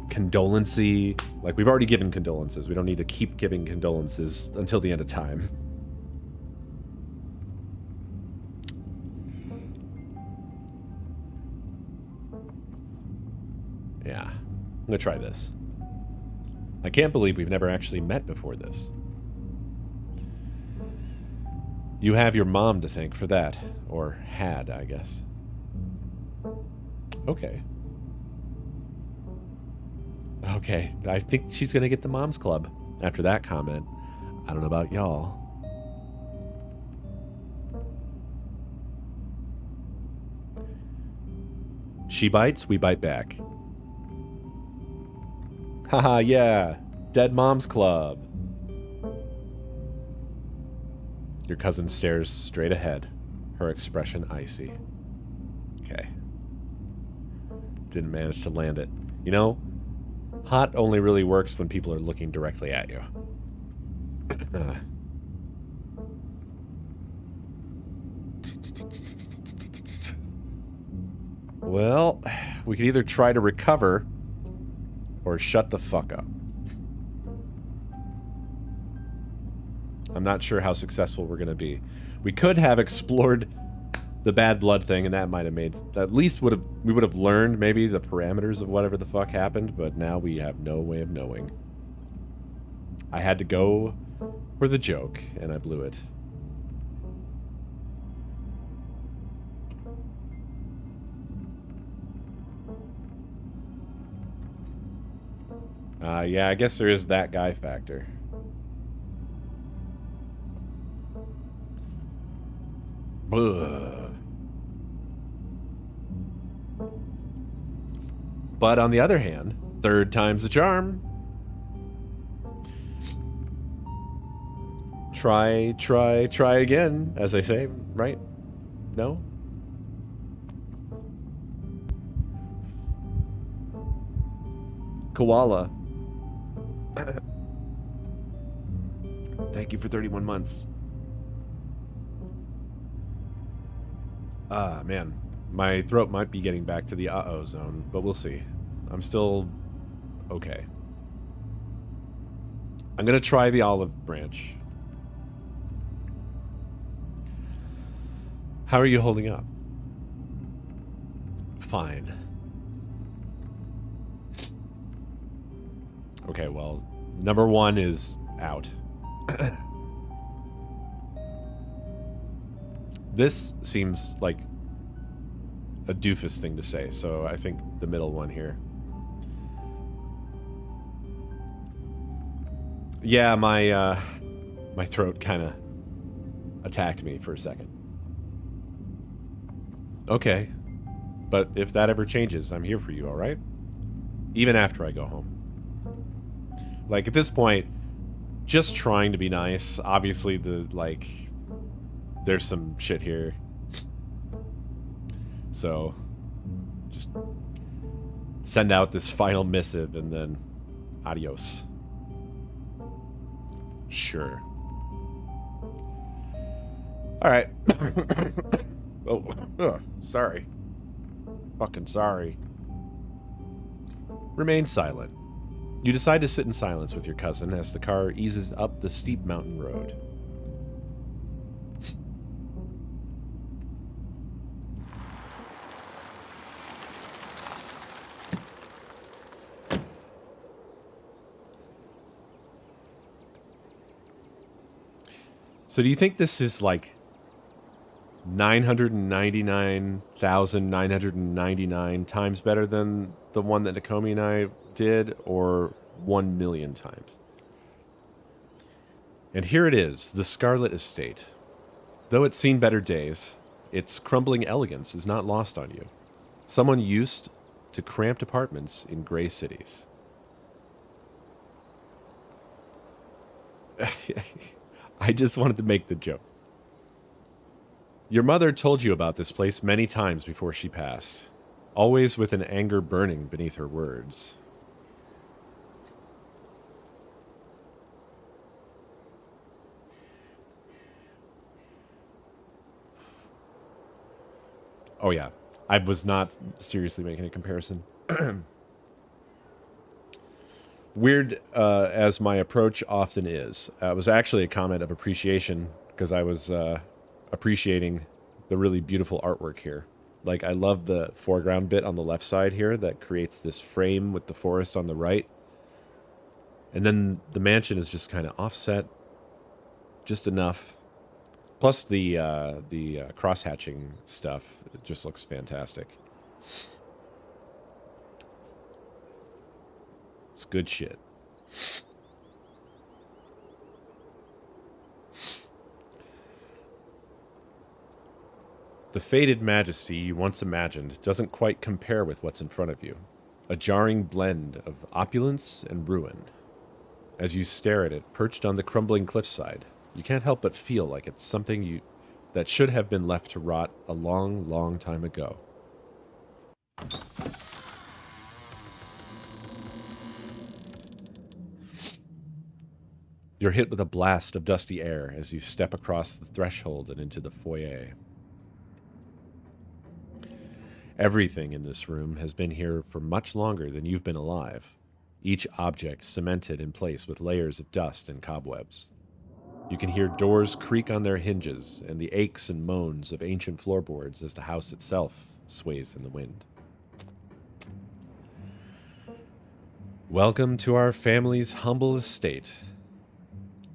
condolency. Like, we've already given condolences. We don't need to keep giving condolences until the end of time. Yeah, I'm gonna try this. I can't believe we've never actually met before this. You have your mom to thank for that. Or had, I guess. Okay. Okay, I think she's gonna get the Moms Club after that comment. I don't know about y'all. She bites, we bite back. Haha, yeah. Dead Moms Club. Your cousin stares straight ahead, her expression icy. Okay. Didn't manage to land it. You know, hot only really works when people are looking directly at you. Well, we could either try to recover or shut the fuck up. I'm not sure how successful we're going to be. We could have explored the bad blood thing, and that might have made... At least we would have learned maybe the parameters of whatever the fuck happened, but now we have no way of knowing. I had to go for the joke, and I blew it. Yeah, I guess there is that guy factor. Ugh. But on the other hand, third time's a charm. Try again, as I say, right? No? Koala. Thank you for 31 months. Man. My throat might be getting back to the uh-oh zone, but we'll see. I'm still Okay. I'm going to try the olive branch. How are you holding up? Fine. Okay, well, number 1 is out. This seems like a doofus thing to say, so I think the middle one here. Yeah, my throat kind of attacked me for a second. Okay, but if that ever changes, I'm here for you, all right? Even after I go home. Like, at this point, just trying to be nice. Obviously, there's some shit here. So, just send out this final missive and then adios. Sure. All right. Oh, sorry. Fucking sorry. Remain silent. You decide to sit in silence with your cousin as the car eases up the steep mountain road. So do you think this is like 999,999 times better than the one that Nakomi and I did, or 1,000,000 times? And here it is, the Scarlet Estate. Though it's seen better days, its crumbling elegance is not lost on you. Someone used to cramped apartments in gray cities. I just wanted to make the joke. Your mother told you about this place many times before she passed, always with an anger burning beneath her words. Oh yeah, I was not seriously making a comparison. Weird as my approach often is. It was actually a comment of appreciation because I was appreciating the really beautiful artwork here. Like, I love the foreground bit on the left side here that creates this frame with the forest on the right. And then the mansion is just kind of offset just enough. Plus the cross-hatching stuff, it just looks fantastic. It's good shit. The faded majesty you once imagined doesn't quite compare with what's in front of you. A jarring blend of opulence and ruin. As you stare at it, perched on the crumbling cliffside, you can't help but feel like it's something that should have been left to rot a long, long time ago. You're hit with a blast of dusty air as you step across the threshold and into the foyer. Everything in this room has been here for much longer than you've been alive, each object cemented in place with layers of dust and cobwebs. You can hear doors creak on their hinges and the aches and moans of ancient floorboards as the house itself sways in the wind. Welcome to our family's humble estate.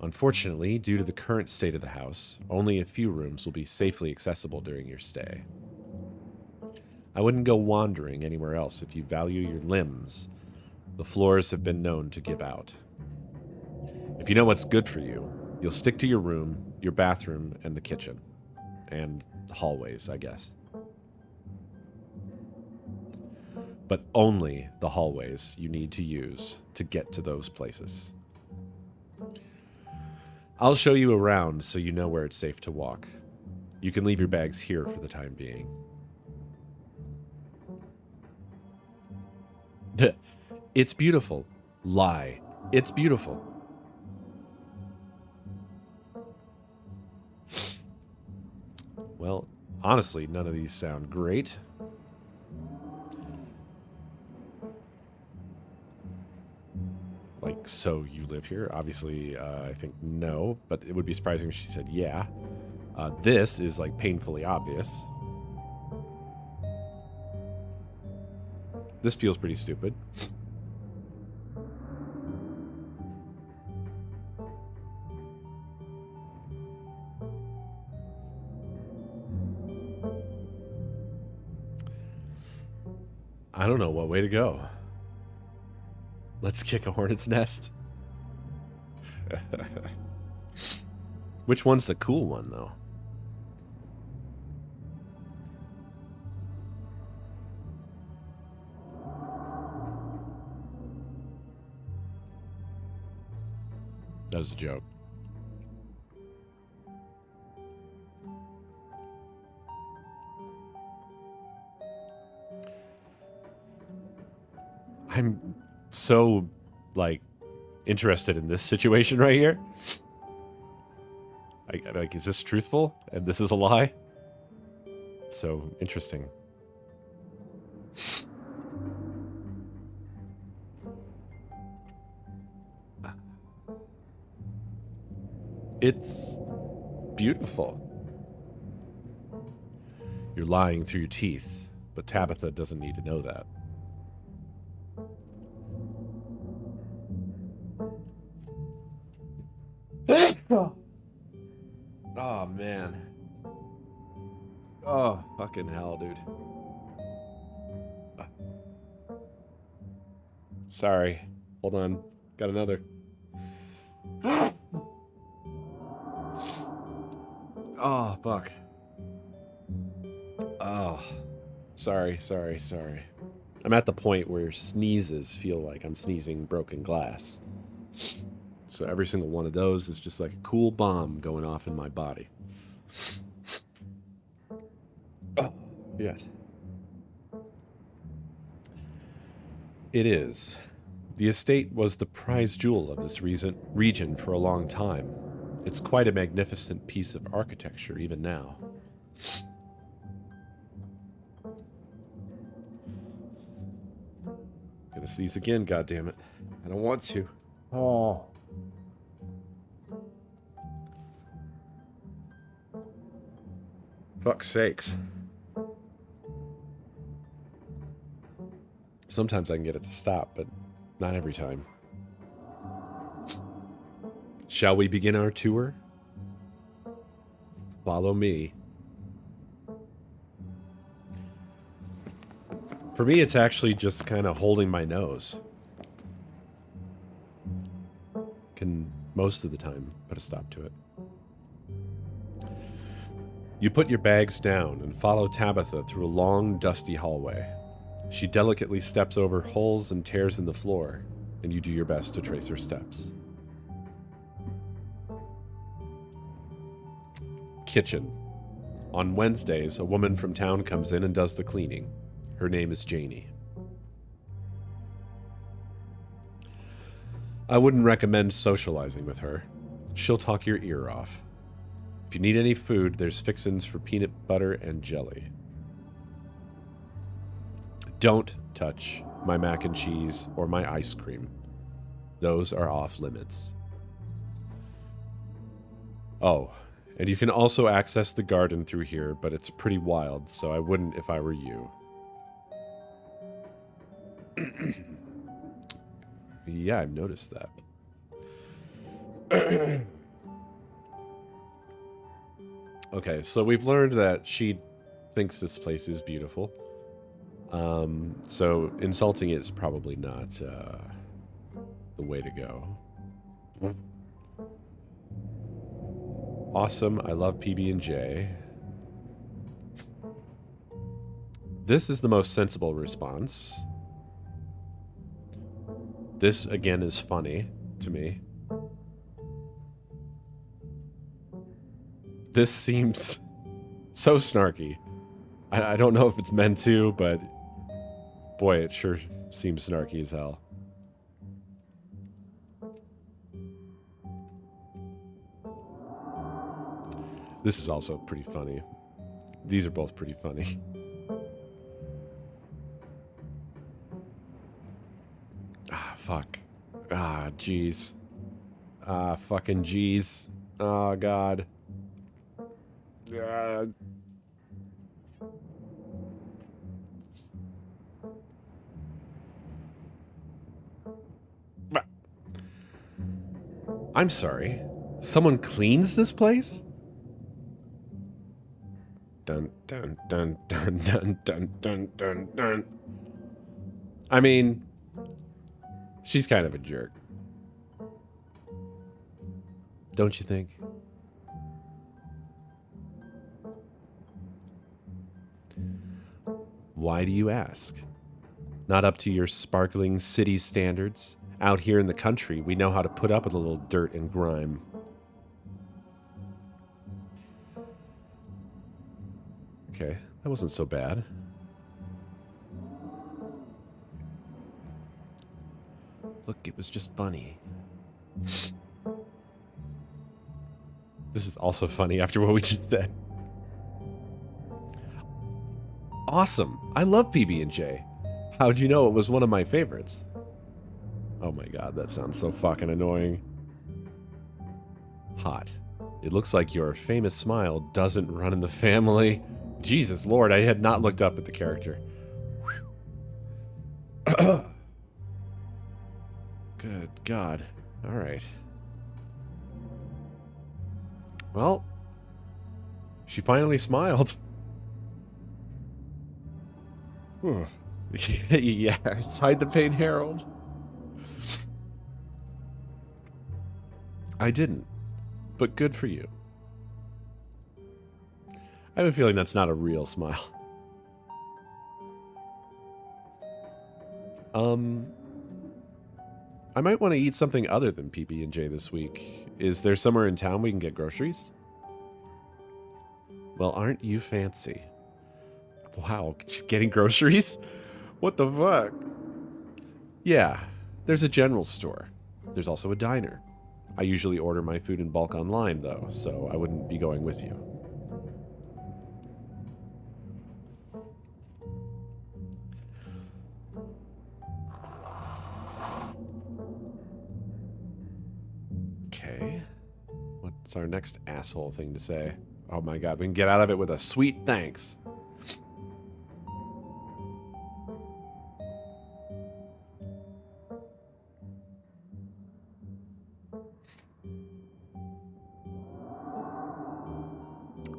Unfortunately, due to the current state of the house, only a few rooms will be safely accessible during your stay. I wouldn't go wandering anywhere else if you value your limbs. The floors have been known to give out. If you know what's good for you, you'll stick to your room, your bathroom, and the kitchen. And the hallways, I guess. But only the hallways you need to use to get to those places. I'll show you around so you know where it's safe to walk. You can leave your bags here for the time being. It's beautiful. Lie. It's beautiful. Well, honestly, none of these sound great. Like, so you live here? Obviously, I think no, but it would be surprising if she said yeah. This is, like, painfully obvious. This feels pretty stupid. I don't know what way to go. Let's kick a hornet's nest. Which one's the cool one, though? That was a joke. I'm so, like, interested in this situation right here. Like, is this truthful? And this is a lie? So interesting. It's beautiful. You're lying through your teeth, but Tabitha doesn't need to know that. Oh, man. Oh, fucking hell, dude. Sorry. Hold on. Got another. Oh, fuck. Oh. Sorry. I'm at the point where sneezes feel like I'm sneezing broken glass. So every single one of those is just like a cool bomb going off in my body. Oh, yes. It is. The estate was the prize jewel of this region for a long time. It's quite a magnificent piece of architecture even now. Gonna sneeze again, goddammit. I don't want to. Oh. Fuck's sakes. Sometimes I can get it to stop, but not every time. Shall we begin our tour? Follow me. For me, it's actually just kind of holding my nose. Can, most of the time, put a stop to it. You put your bags down and follow Tabitha through a long, dusty hallway. She delicately steps over holes and tears in the floor, and you do your best to trace her steps. Kitchen. On Wednesdays, a woman from town comes in and does the cleaning. Her name is Janie. I wouldn't recommend socializing with her. She'll talk your ear off. If you need any food, there's fixins for peanut butter and jelly. Don't touch my mac and cheese or my ice cream. Those are off limits. Oh, and you can also access the garden through here, but it's pretty wild, so I wouldn't if I were you. Yeah, I've noticed that. Okay, so we've learned that she thinks this place is beautiful. So insulting it is probably not the way to go. Awesome, I love PB&J. This is the most sensible response. This, again, is funny to me. This seems so snarky. I don't know if it's meant to, but boy, it sure seems snarky as hell. This is also pretty funny. These are both pretty funny. Ah, fuck. Ah, jeez. Ah, fucking jeez. Oh, God. I'm sorry. Someone cleans this place? Dun, dun, dun, dun, dun, dun, dun, dun, dun. I mean, she's kind of a jerk. Don't you think? Why do you ask? Not up to your sparkling city standards? Out here in the country, we know how to put up with a little dirt and grime. Okay, that wasn't so bad. Look, it was just funny. This is also funny after what we just said. Awesome. I love PB&J. How'd you know it was one of my favorites? Oh my god, that sounds so fucking annoying. Hot. It looks like your famous smile doesn't run in the family. Jesus Lord, I had not looked up at the character. Good God. Alright. Well, she finally smiled. Yes, hide the pain, Harold. I didn't, but good for you. I have a feeling that's not a real smile. I might want to eat something other than PB&J this week. Is there somewhere in town we can get groceries? Well, aren't you fancy? Wow, just getting groceries? What the fuck? Yeah, there's a general store. There's also a diner. I usually order my food in bulk online, though, so I wouldn't be going with you. Okay. What's our next asshole thing to say? Oh my god, we can get out of it with a sweet thanks.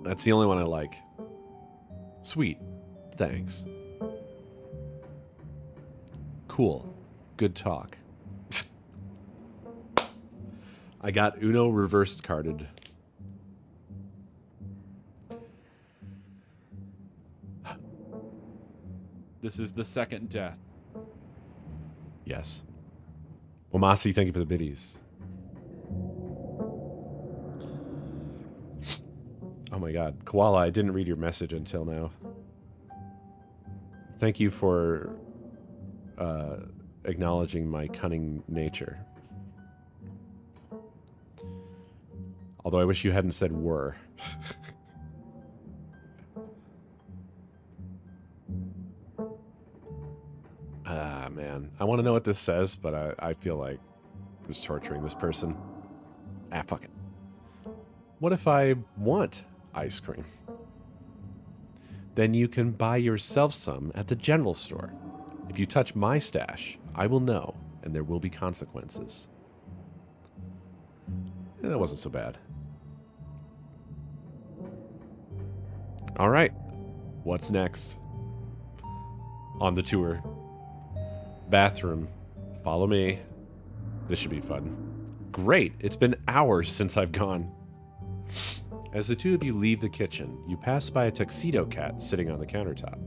That's the only one I like. Sweet. Thanks. Cool. Good talk. I got Uno reversed carded. This is the second death. Yes. Wamasi, thank you for the biddies. Oh my god. Koala, I didn't read your message until now. Thank you for acknowledging my cunning nature. Although I wish you hadn't said were. Ah, man. I want to know what this says, but I feel like I'm just torturing this person. Ah, fuck it. What if I want ice cream? Then you can buy yourself some at the general store. If you touch my stash, I will know, and there will be consequences. Yeah, that wasn't so bad. All right. What's next? On the tour. Bathroom. Follow me. This should be fun. Great. It's been hours since I've gone. As the two of you leave the kitchen, you pass by a tuxedo cat sitting on the countertop.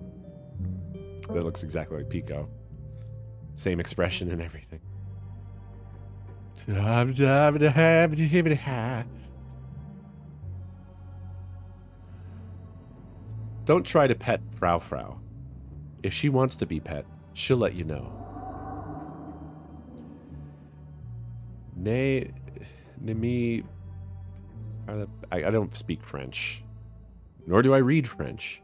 That looks exactly like Pico. Same expression and everything. Don't try to pet Frau Frau. If she wants to be pet, she'll let you know. Nay, Nimi. I don't speak French. Nor do I read French.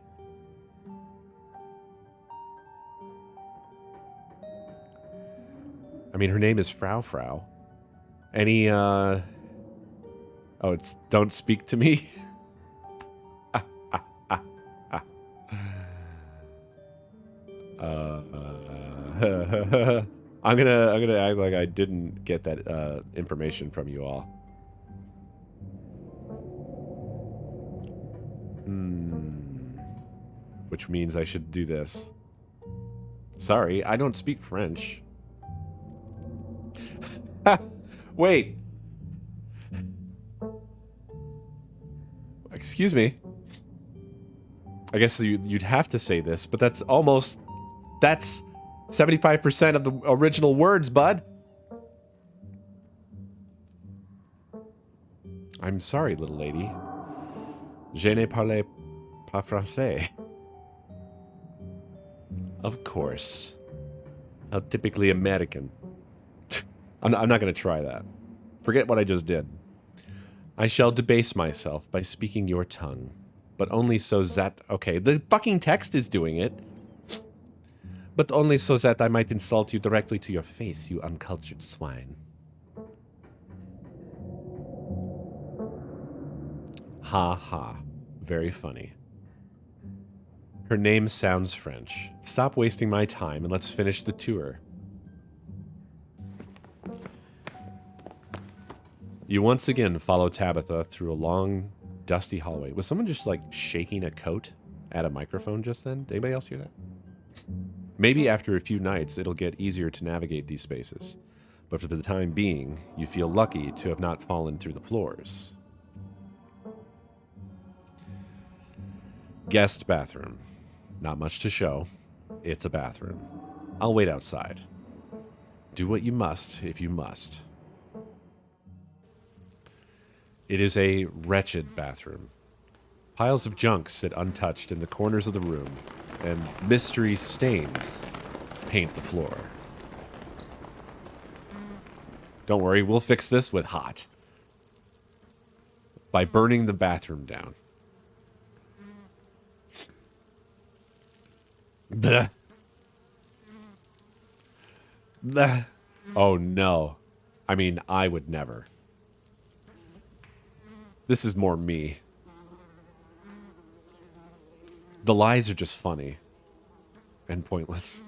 I'm mean, her name is Frau. Any, Oh, it's don't speak to me? I'm gonna act like I didn't get that information from you all. Which means I should do this. Sorry, I don't speak French. Wait. Excuse me. I guess you'd have to say this, but that's 75% of the original words, bud. I'm sorry, little lady. Je ne parle pas français. Of course. How typically American. I'm not going to try that. Forget what I just did. I shall debase myself by speaking your tongue, but only so that... Okay, the fucking text is doing it. But only so that I might insult you directly to your face, you uncultured swine. Ha ha. Very funny. Her name sounds French. Stop wasting my time and let's finish the tour. You once again follow Tabitha through a long, dusty hallway. Was someone just, like, shaking a coat at a microphone just then? Did anybody else hear that? Maybe after a few nights, it'll get easier to navigate these spaces. But for the time being, you feel lucky to have not fallen through the floors. Guest bathroom. Not much to show. It's a bathroom. I'll wait outside. Do what you must if you must. It is a wretched bathroom. Piles of junk sit untouched in the corners of the room, and mystery stains paint the floor. Don't worry, we'll fix this with hot. By burning the bathroom down. Bleh. Bleh. Oh no. I mean, I would never. This is more me. The lies are just funny. And pointless.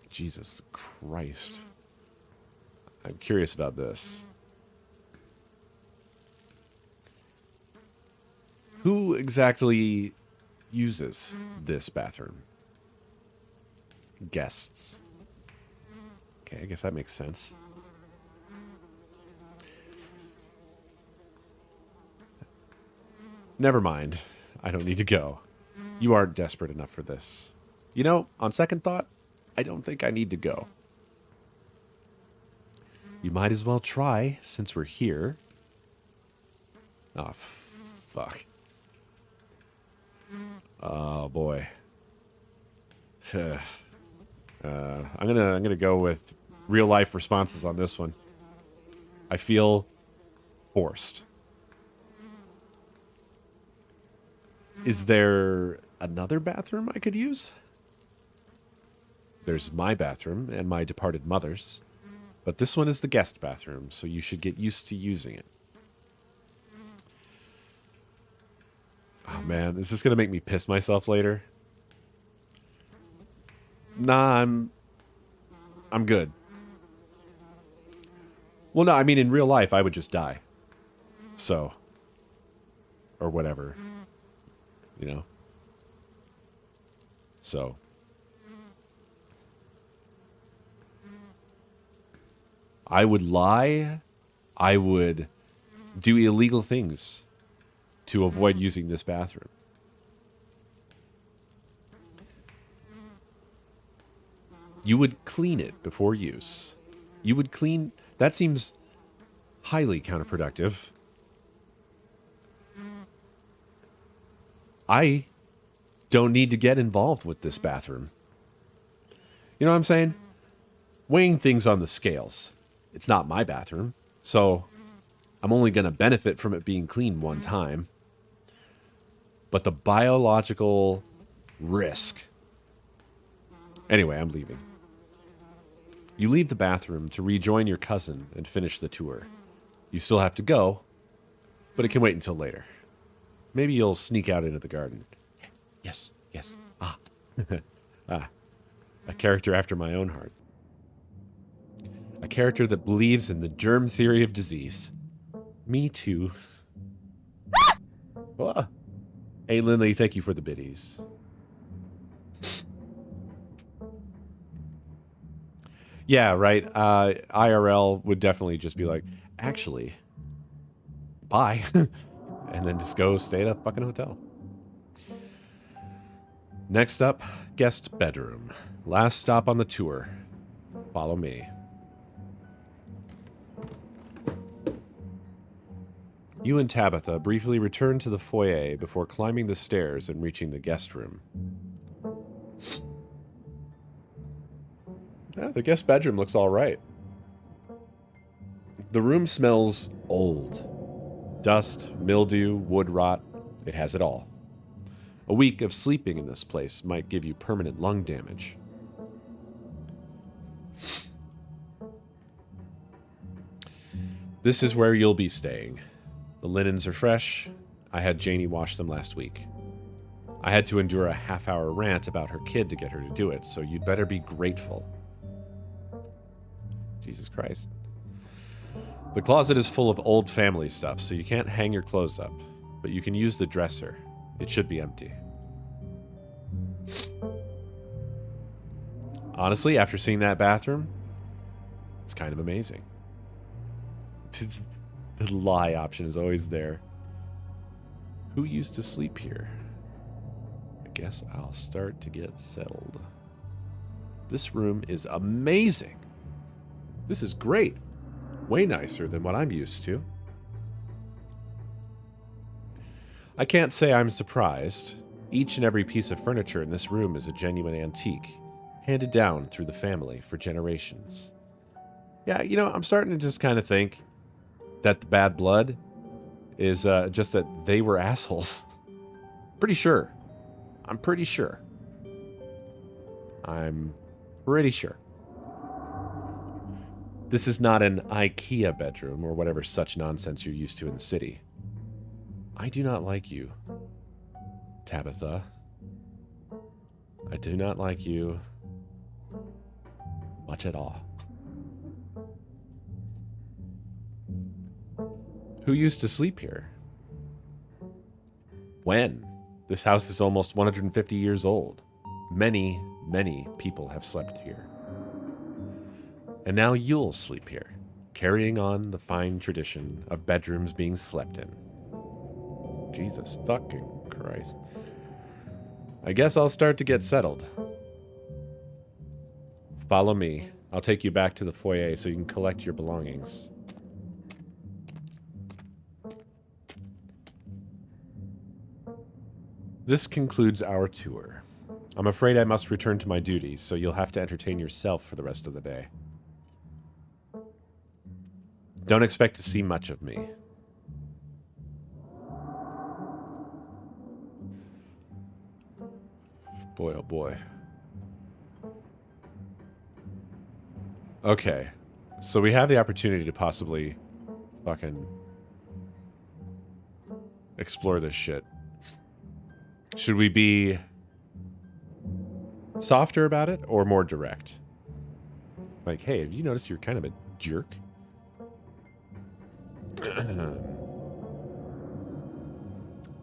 Jesus Christ. I'm curious about this. Who exactly uses this bathroom? Guests. Okay, I guess that makes sense. Never mind. I don't need to go. You aren't desperate enough for this. You know, on second thought, I don't think I need to go. You might as well try, since we're here. Oh, fuck. Oh, boy. I'm gonna go with real life responses on this one. I feel forced. Is there another bathroom I could use? There's my bathroom and my departed mother's, but this one is the guest bathroom, so you should get used to using it. Oh man, is this gonna make me piss myself later? Nah, I'm good. Well, no, I mean, in real life, I would just die. So. Or whatever. You know? So. I would lie. I would do illegal things to avoid using this bathroom. You would clean it before use. You would clean... That seems highly counterproductive. I don't need to get involved with this bathroom. You know what I'm saying? Weighing things on the scales. It's not my bathroom, so I'm only going to benefit from it being clean one time. But the biological risk Anyway, I'm leaving. You leave the bathroom to rejoin your cousin and finish the tour. You still have to go, but it can wait until later. Maybe you'll sneak out into the garden. Yes, yes. Ah. Ah. A character after my own heart. A character that believes in the germ theory of disease. Me too. Ah. Hey, Lindley, thank you for the biddies. Yeah, right. IRL would definitely just be like, actually, bye. And then just go stay at a fucking hotel. Next up, guest bedroom. Last stop on the tour. Follow me. You and Tabitha briefly return to the foyer before climbing the stairs and reaching the guest room. Yeah, the guest bedroom looks all right. The room smells old. Dust, mildew, wood rot. It has it all. A week of sleeping in this place might give you permanent lung damage. This is where you'll be staying. The linens are fresh. I had Janie wash them last week. I had to endure a half-hour rant about her kid to get her to do it, so you'd better be grateful. Jesus Christ. The closet is full of old family stuff, so you can't hang your clothes up, but you can use the dresser. It should be empty. Honestly, after seeing that bathroom, it's kind of amazing. The lie option is always there. Who used to sleep here? I guess I'll start to get settled. This room is amazing. This is great. Way nicer than what I'm used to. I can't say I'm surprised. Each and every piece of furniture in this room is a genuine antique, handed down through the family for generations. Yeah, you know, I'm starting to just kind of think that the bad blood is just that they were assholes. Pretty sure. I'm pretty sure. I'm pretty sure. This is not an IKEA bedroom or whatever such nonsense you're used to in the city. I do not like you, Tabitha. I do not like you much at all. Who used to sleep here? When? This house is almost 150 years old. Many, many people have slept here. And now you'll sleep here, carrying on the fine tradition of bedrooms being slept in. Jesus fucking Christ. I guess I'll start to get settled. Follow me. I'll take you back to the foyer so you can collect your belongings. This concludes our tour. I'm afraid I must return to my duties, so you'll have to entertain yourself for the rest of the day. Don't expect to see much of me. Boy, oh boy. Okay. So we have the opportunity to possibly fucking explore this shit. Should we be softer about it or more direct? Like, hey, have you noticed you're kind of a jerk?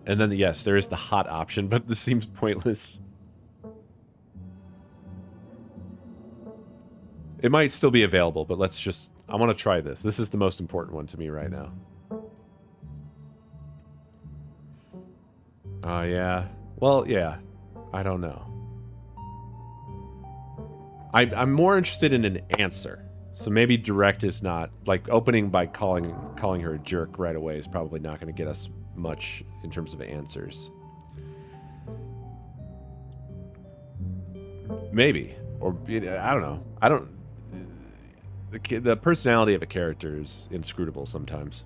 And then, yes, there is the hot option, but this seems pointless. It might still be available, but let's just... I want to try this. This is the most important one to me right now. Oh, yeah. Well, yeah. I don't know. I'm more interested in an answer. So maybe direct is not... Like, opening by calling her a jerk right away is probably not going to get us much in terms of answers. Maybe. Or, I don't know. I don't... The personality of a character is inscrutable sometimes.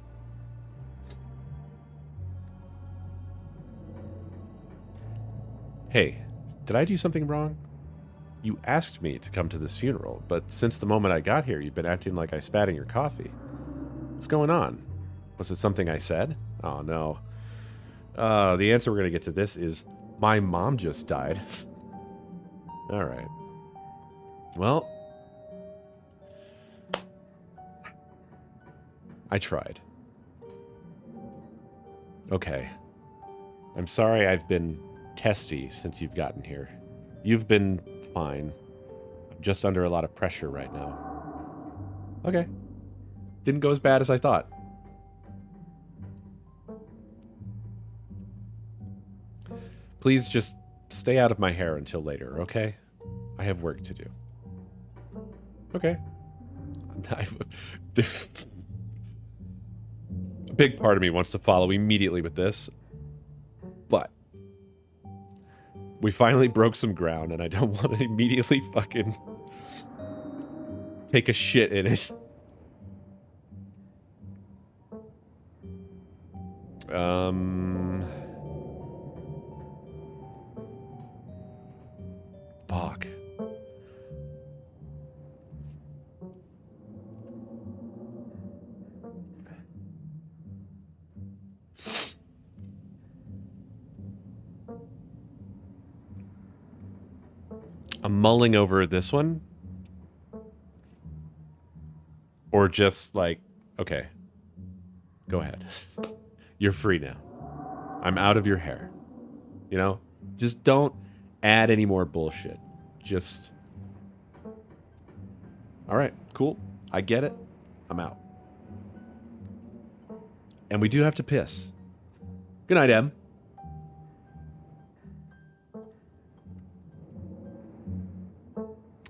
Hey, did I do something wrong? You asked me to come to this funeral, but since the moment I got here, you've been acting like I spat in your coffee. What's going on? Was it something I said? Oh, no. The answer we're going to get to this is, my mom just died. All right. Well, I tried. Okay. I'm sorry I've been testy since you've gotten here. You've been fine. I'm just under a lot of pressure right now. Okay. Didn't go as bad as I thought. Please just stay out of my hair until later, okay? I have work to do. Okay. A big part of me wants to follow immediately with this, but we finally broke some ground, and I don't want to immediately fucking take a shit in it. Fuck. I'm mulling over this one. Or just like, okay, go ahead. You're free now. I'm out of your hair. You know? Just don't add any more bullshit. Just... Alright, cool. I get it. I'm out. And we do have to piss. Good night, Em.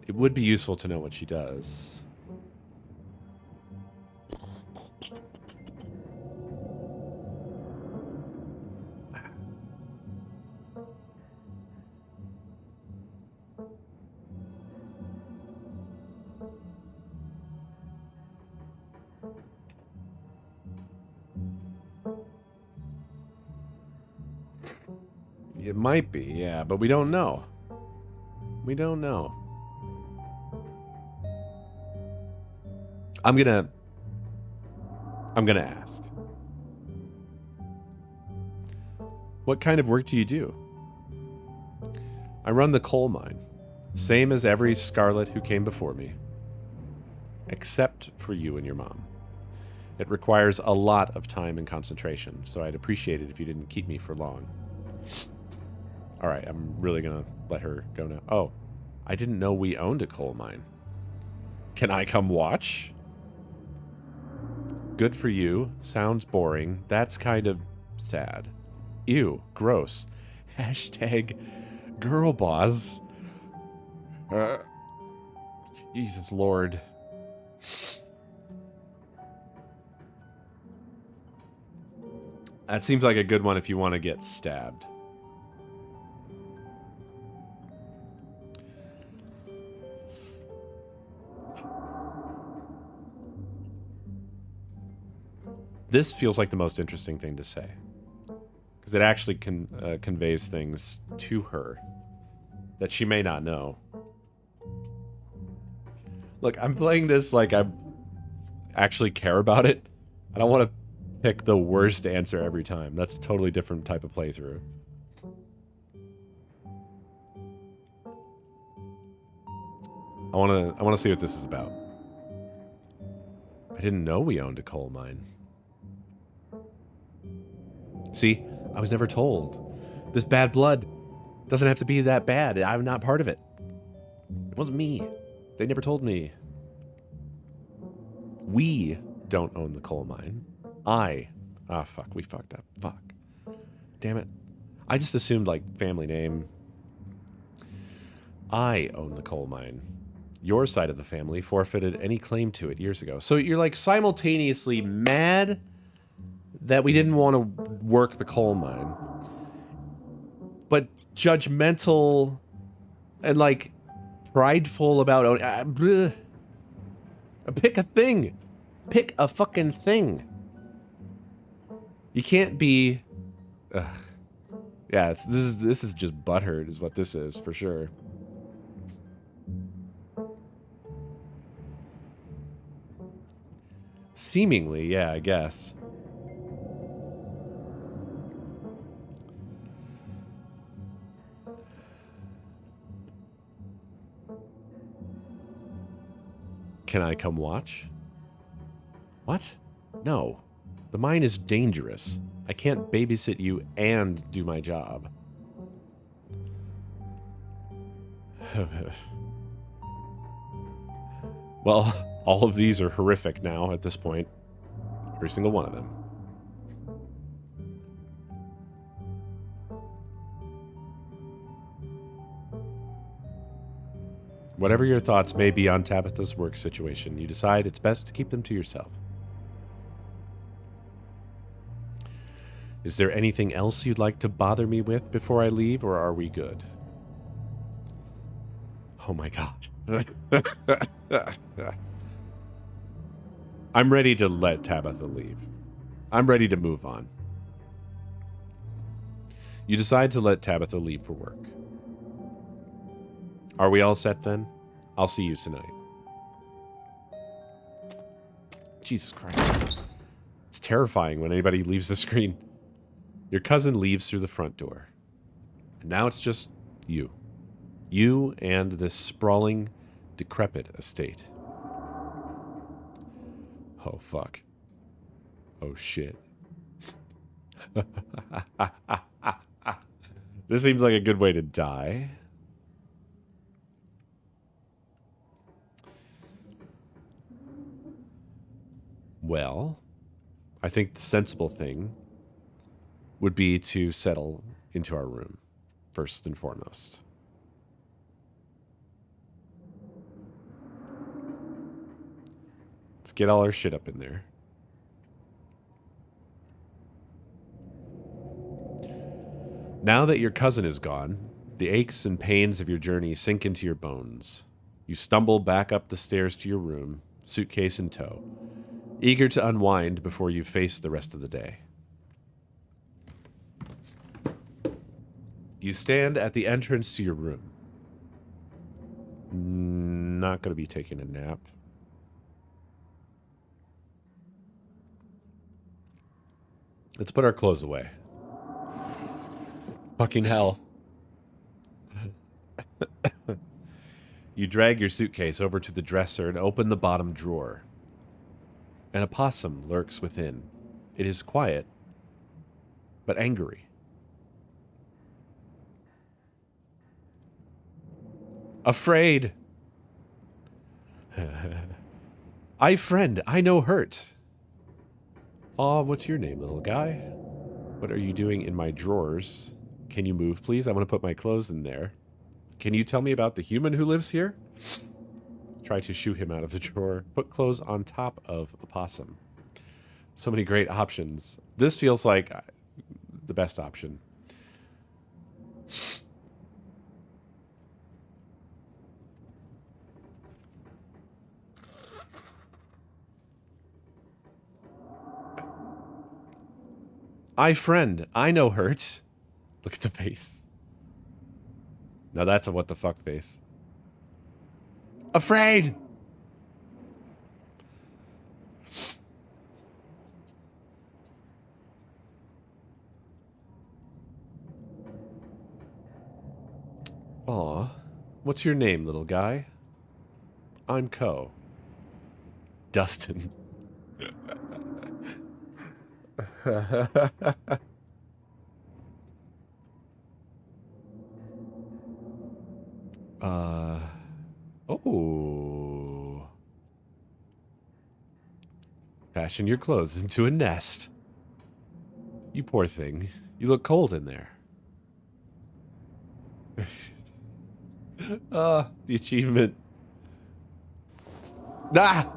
It would be useful to know what she does. It might be, yeah, but we don't know. We don't know. I'm gonna ask. What kind of work do you do? I run the coal mine. Same as every Scarlet who came before me. Except for you and your mom. It requires a lot of time and concentration, so I'd appreciate it if you didn't keep me for long. Alright, I'm really gonna let her go now. Oh, I didn't know we owned a coal mine. Can I come watch? Good for you. Sounds boring. That's kind of sad. Ew, gross. Hashtag girl boss. Jesus Lord. That seems like a good one if you want to get stabbed. This feels like the most interesting thing to say. Because it actually conveys things to her that she may not know. Look, I'm playing this like I actually care about it. I don't want to pick the worst answer every time. That's a totally different type of playthrough. I want to see what this is about. I didn't know we owned a coal mine. See, I was never told. This bad blood doesn't have to be that bad. I'm not part of it. It wasn't me. They never told me. We don't own the coal mine. Ah, fuck, we fucked up. Fuck. Damn it. I just assumed, like, family name. I own the coal mine. Your side of the family forfeited any claim to it years ago. So you're, like, simultaneously mad that we didn't want to work the coal mine, but judgmental and, like, prideful about... pick a thing. Pick a fucking thing. You can't be... Ugh. Yeah, this is just butthurt is what this is, for sure. Seemingly, yeah, I guess. Can I come watch? What? No. The mine is dangerous. I can't babysit you and do my job. Well, all of these are horrific now at this point. Every single one of them. Whatever your thoughts may be on Tabitha's work situation, you decide it's best to keep them to yourself. Is there anything else you'd like to bother me with before I leave, or are we good? Oh my god. I'm ready to let Tabitha leave. I'm ready to move on. You decide to let Tabitha leave for work. Are we all set then? I'll see you tonight. Jesus Christ. It's terrifying when anybody leaves the screen. Your cousin leaves through the front door. And now it's just you. You and this sprawling, decrepit estate. Oh, fuck. Oh, shit. This seems like a good way to die. Well, I think the sensible thing would be to settle into our room, first and foremost. Let's get all our shit up in there. Now that your cousin is gone, the aches and pains of your journey sink into your bones. You stumble back up the stairs to your room, suitcase in tow, eager to unwind before you face the rest of the day. You stand at the entrance to your room. Not going to be taking a nap. Let's put our clothes away. Fucking hell. You drag your suitcase over to the dresser and open the bottom drawer. An opossum lurks within. It is quiet, but angry. Afraid. Friend, I know hurt. Aw, what's your name, little guy? What are you doing in my drawers? Can you move, please? I want to put my clothes in there. Can you tell me about the human who lives here? Try to shoo him out of the drawer. Put clothes on top of opossum. So many great options. This feels like the best option. Friend, I know hurt. Look at the face. Now that's a what the fuck face. Afraid! Aw, what's your name, little guy? I'm Co. Dustin. Oh. Fashion your clothes into a nest. You poor thing. You look cold in there. The achievement. Ah!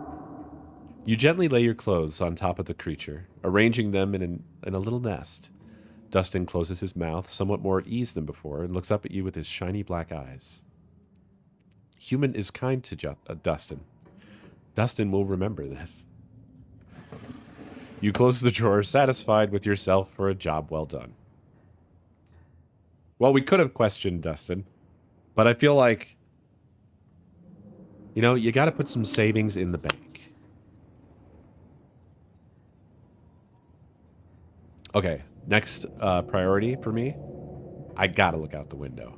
You gently lay your clothes on top of the creature, arranging them in a little nest. Dustin closes his mouth, somewhat more at ease than before, and looks up at you with his shiny black eyes. Human is kind to Dustin. Dustin will remember this. You close the drawer, satisfied with yourself for a job well done. Well, we could have questioned Dustin, but I feel like, you know, you got to put some savings in the bank. Okay, next priority for me, I gotta look out the window.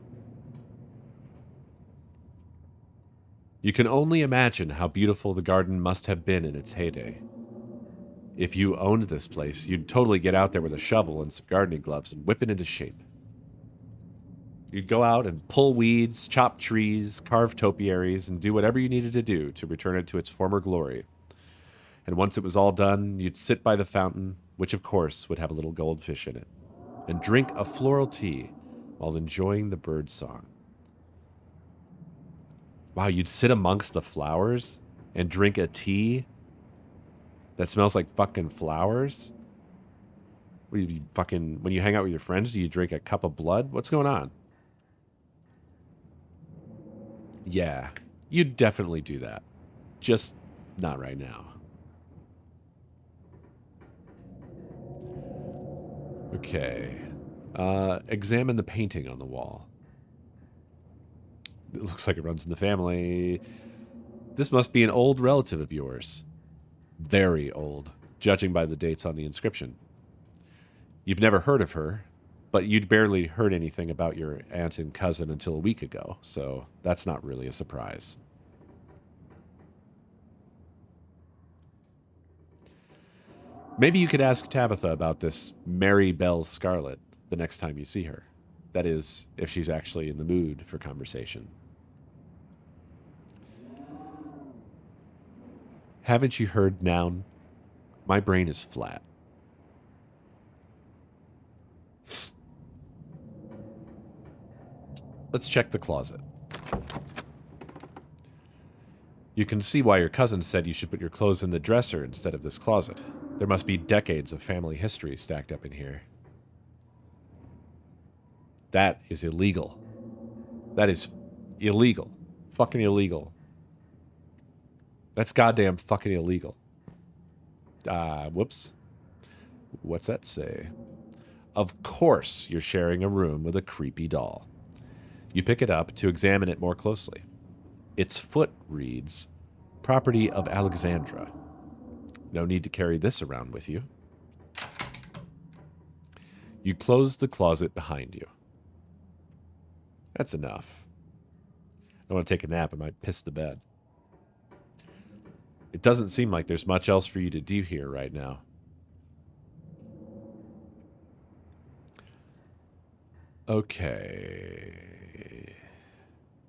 You can only imagine how beautiful the garden must have been in its heyday. If you owned this place, you'd totally get out there with a shovel and some gardening gloves and whip it into shape. You'd go out and pull weeds, chop trees, carve topiaries, and do whatever you needed to do to return it to its former glory. And once it was all done, you'd sit by the fountain, which of course would have a little goldfish in it, and drink a floral tea while enjoying the bird song. Wow, you'd sit amongst the flowers and drink a tea that smells like fucking flowers? What do you fucking, when you hang out with your friends, do you drink a cup of blood? What's going on? Yeah, you'd definitely do that. Just not right now. Okay. Examine the painting on the wall. It looks like it runs in the family. This must be an old relative of yours. Very old, judging by the dates on the inscription. You've never heard of her, but you'd barely heard anything about your aunt and cousin until a week ago, so that's not really a surprise. Maybe you could ask Tabitha about this Mary Belle Scarlet the next time you see her. That is, if she's actually in the mood for conversation. Haven't you heard, Noun? My brain is flat. Let's check the closet. You can see why your cousin said you should put your clothes in the dresser instead of this closet. There must be decades of family history stacked up in here. That is illegal. That is illegal. Fucking illegal. That's goddamn fucking illegal. Whoops. What's that say? Of course you're sharing a room with a creepy doll. You pick it up to examine it more closely. Its foot reads, "Property of Alexandra." No need to carry this around with you. You close the closet behind you. That's enough. I want to take a nap. I might piss the bed. It doesn't seem like there's much else for you to do here right now. Okay.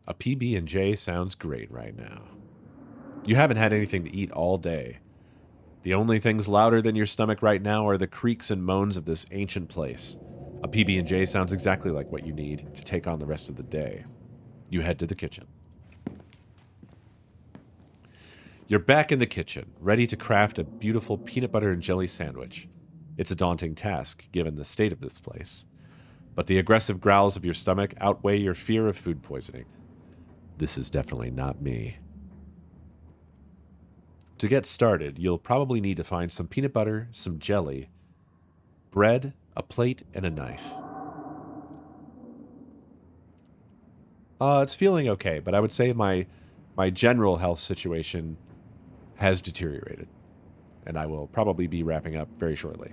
A PB&J sounds great right now. You haven't had anything to eat all day. The only things louder than your stomach right now are the creaks and moans of this ancient place. A PB&J sounds exactly like what you need to take on the rest of the day. You head to the kitchen. You're back in the kitchen, ready to craft a beautiful peanut butter and jelly sandwich. It's a daunting task, given the state of this place. But the aggressive growls of your stomach outweigh your fear of food poisoning. This is definitely not me. To get started, you'll probably need to find some peanut butter, some jelly, bread, a plate, and a knife. It's feeling okay, but I would say my general health situation has deteriorated, and I will probably be wrapping up very shortly.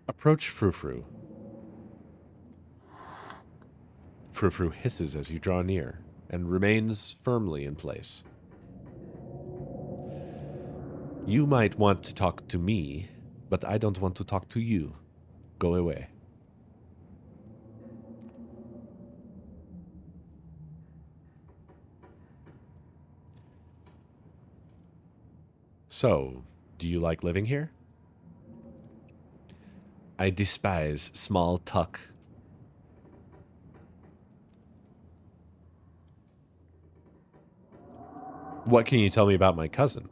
Approach Frou-Frou. Frou-Frou hisses as you draw near and remains firmly in place. You might want to talk to me, but I don't want to talk to you. Go away. So, do you like living here? I despise small talk. What can you tell me about my cousin?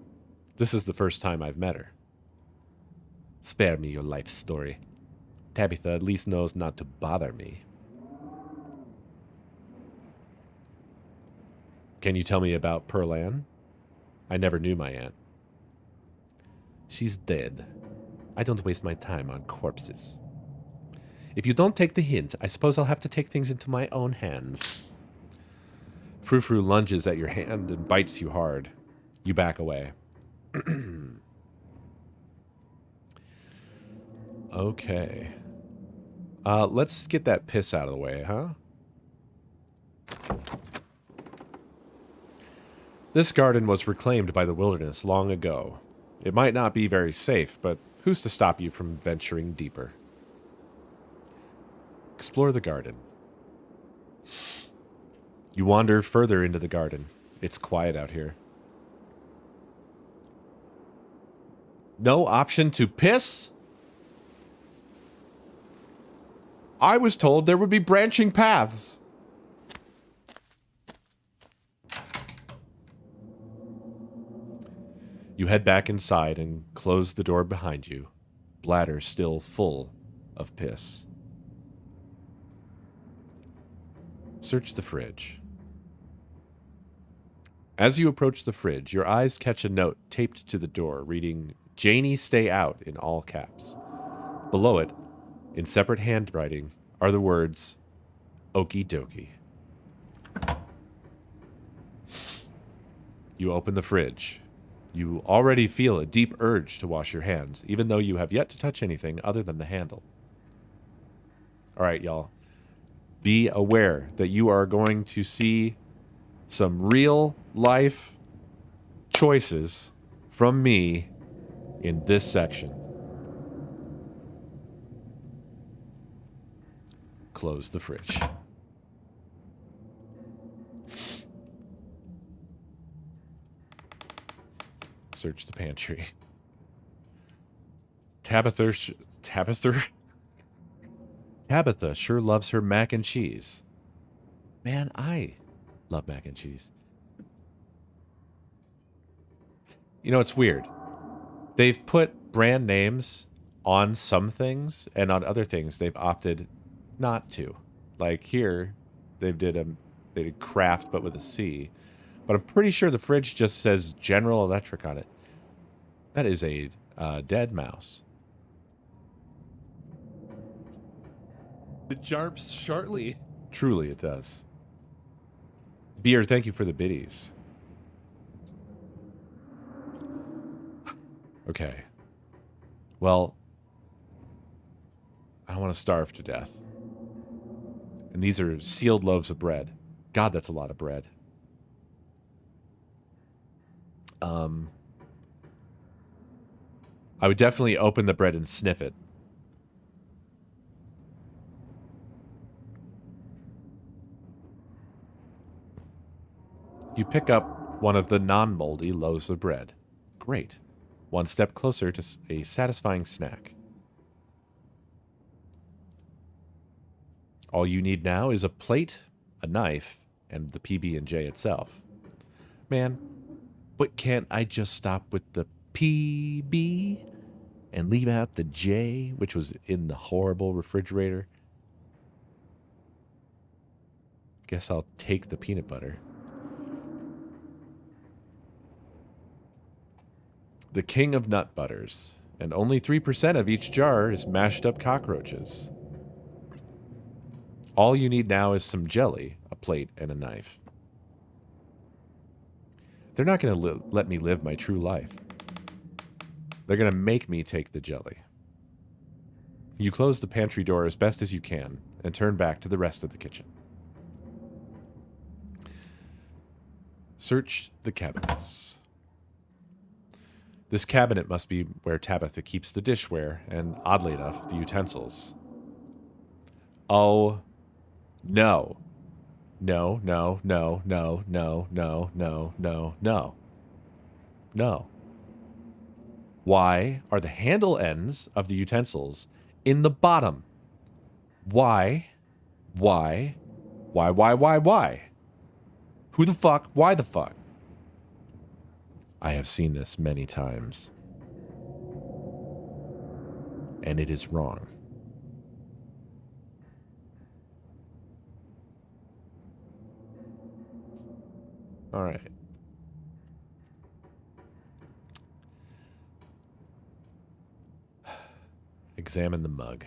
This is the first time I've met her. Spare me your life story. Tabitha at least knows not to bother me. Can you tell me about Pearl Ann? I never knew my aunt. She's dead. I don't waste my time on corpses. If you don't take the hint, I suppose I'll have to take things into my own hands. Frou-Frou lunges at your hand and bites you hard. You back away. Okay. Let's get that piss out of the way, huh? This garden was reclaimed by the wilderness long ago. It might not be very safe, but who's to stop you from venturing deeper? Explore the garden. You wander further into the garden. It's quiet out here. No option to piss? I was told there would be branching paths. You head back inside and close the door behind you, bladder still full of piss. Search the fridge. As you approach the fridge, your eyes catch a note taped to the door reading, "Janie, stay out," in all caps. Below it, in separate handwriting, are the words, "Okie dokie." You open the fridge. You already feel a deep urge to wash your hands, even though you have yet to touch anything other than the handle. All right, y'all. Be aware that you are going to see some real life choices from me in this section. Close the fridge. Search the pantry. Tabitha sure loves her mac and cheese. Man, I love mac and cheese. You know, it's weird. They've put brand names on some things, and on other things they've opted not to. Like here, they did Kraft, but with a C. But I'm pretty sure the fridge just says General Electric on it. That is a dead mouse. It jarps shortly. Truly, it does. Beer, thank you for the biddies. Okay. Well, I don't want to starve to death. And these are sealed loaves of bread. God, that's a lot of bread. I would definitely open the bread and sniff it. You pick up one of the non-moldy loaves of bread. Great. One step closer to a satisfying snack. All you need now is a plate, a knife, and the PB&J itself. Man, but can't I just stop with the PB and leave out the J, which was in the horrible refrigerator? Guess I'll take the peanut butter. The king of nut butters, and only 3% of each jar is mashed up cockroaches. All you need now is some jelly, a plate, and a knife. They're not going to let me live my true life. They're going to make me take the jelly. You close the pantry door as best as you can and turn back to the rest of the kitchen. Search the cabinets. This cabinet must be where Tabitha keeps the dishware and, oddly enough, the utensils. Oh, no. No, no, no, no, no, no, no, no, no. No. Why are the handle ends of the utensils in the bottom? Why? Why? Why? Who the fuck? Why the fuck? I have seen this many times. And it is wrong. All right. Examine the mug.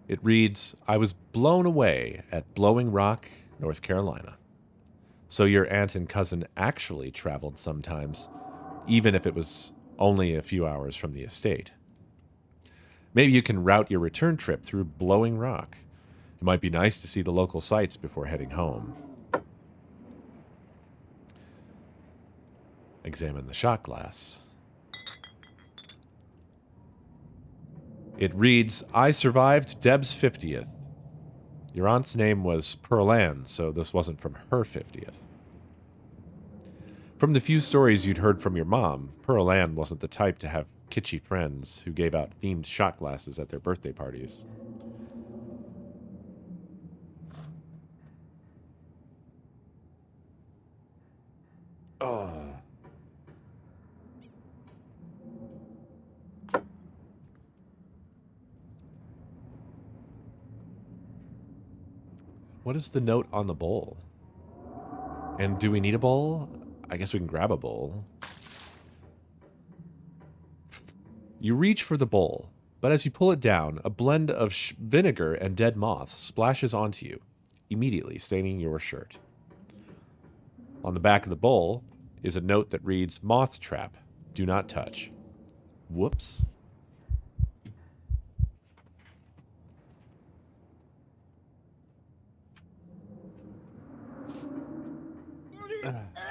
It reads, "I was blown away at Blowing Rock, North Carolina. So your aunt and cousin actually traveled sometimes, even if it was only a few hours from the estate. Maybe you can route your return trip through Blowing Rock. It might be nice to see the local sights before heading home. Examine the shot glass. It reads, I survived Deb's 50th. Your aunt's name was Pearl Ann, so this wasn't from her 50th. From the few stories you'd heard from your mom, Pearl Ann wasn't the type to have kitschy friends who gave out themed shot glasses at their birthday parties. Oh. What is the note on the bowl? And do we need a bowl? I guess we can grab a bowl. You reach for the bowl, but as you pull it down, a blend of vinegar and dead moths splashes onto you, immediately staining your shirt. On the back of the bowl is a note that reads, Moth trap, do not touch. Whoops.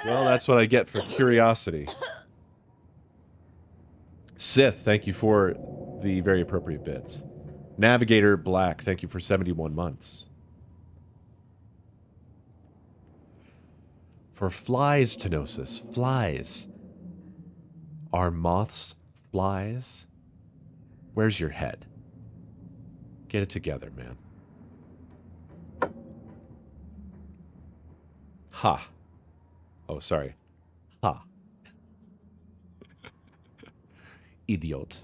Well, that's what I get for curiosity. Sith, thank you for the very appropriate bits. Navigator Black, thank you for 71 months. For flies, Tenosis, flies. Are moths flies? Where's your head? Get it together, man. Ha. Oh, sorry. Ha. Idiot.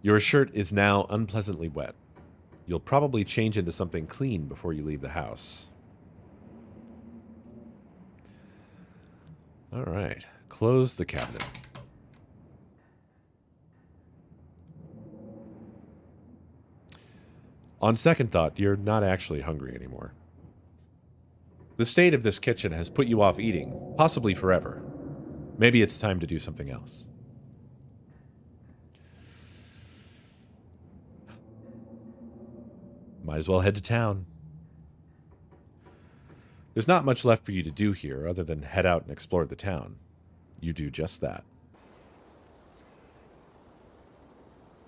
Your shirt is now unpleasantly wet. You'll probably change into something clean before you leave the house. All right. Close the cabinet. On second thought, you're not actually hungry anymore. The state of this kitchen has put you off eating, possibly forever. Maybe it's time to do something else. Might as well head to town. There's not much left for you to do here other than head out and explore the town. You do just that.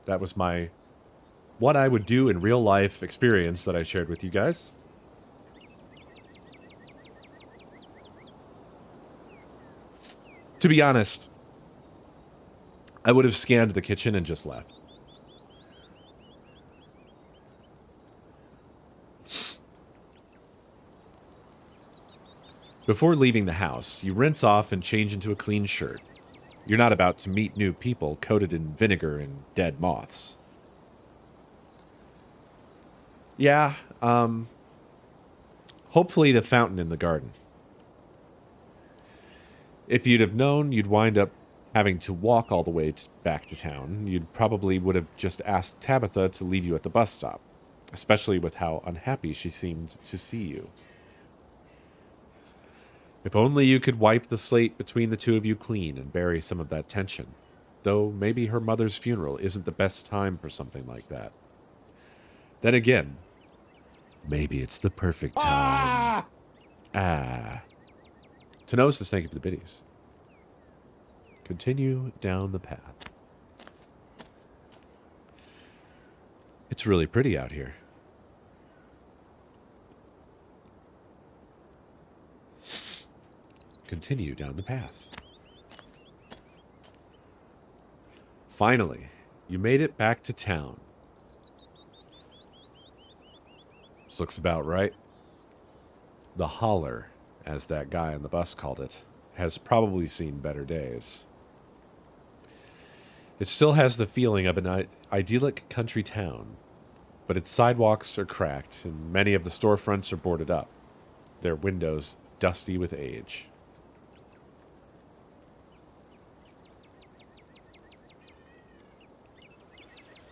That was my what I would do in real life experience that I shared with you guys. To be honest, I would have scanned the kitchen and just left. Before leaving the house, you rinse off and change into a clean shirt. You're not about to meet new people coated in vinegar and dead moths. Yeah, hopefully the fountain in the garden. If you'd have known you'd wind up having to walk all the way back to town, you probably would have just asked Tabitha to leave you at the bus stop, especially with how unhappy she seemed to see you. If only you could wipe the slate between the two of you clean and bury some of that tension. Though maybe her mother's funeral isn't the best time for something like that. Then again, maybe it's the perfect time. Tenosis, thank you for the biddies. Continue down the path. It's really pretty out here. Continue down the path. Finally, you made it back to town. This looks about right. The holler, as that guy on the bus called it, has probably seen better days. It still has the feeling of an idyllic country town, but its sidewalks are cracked and many of the storefronts are boarded up, their windows dusty with age.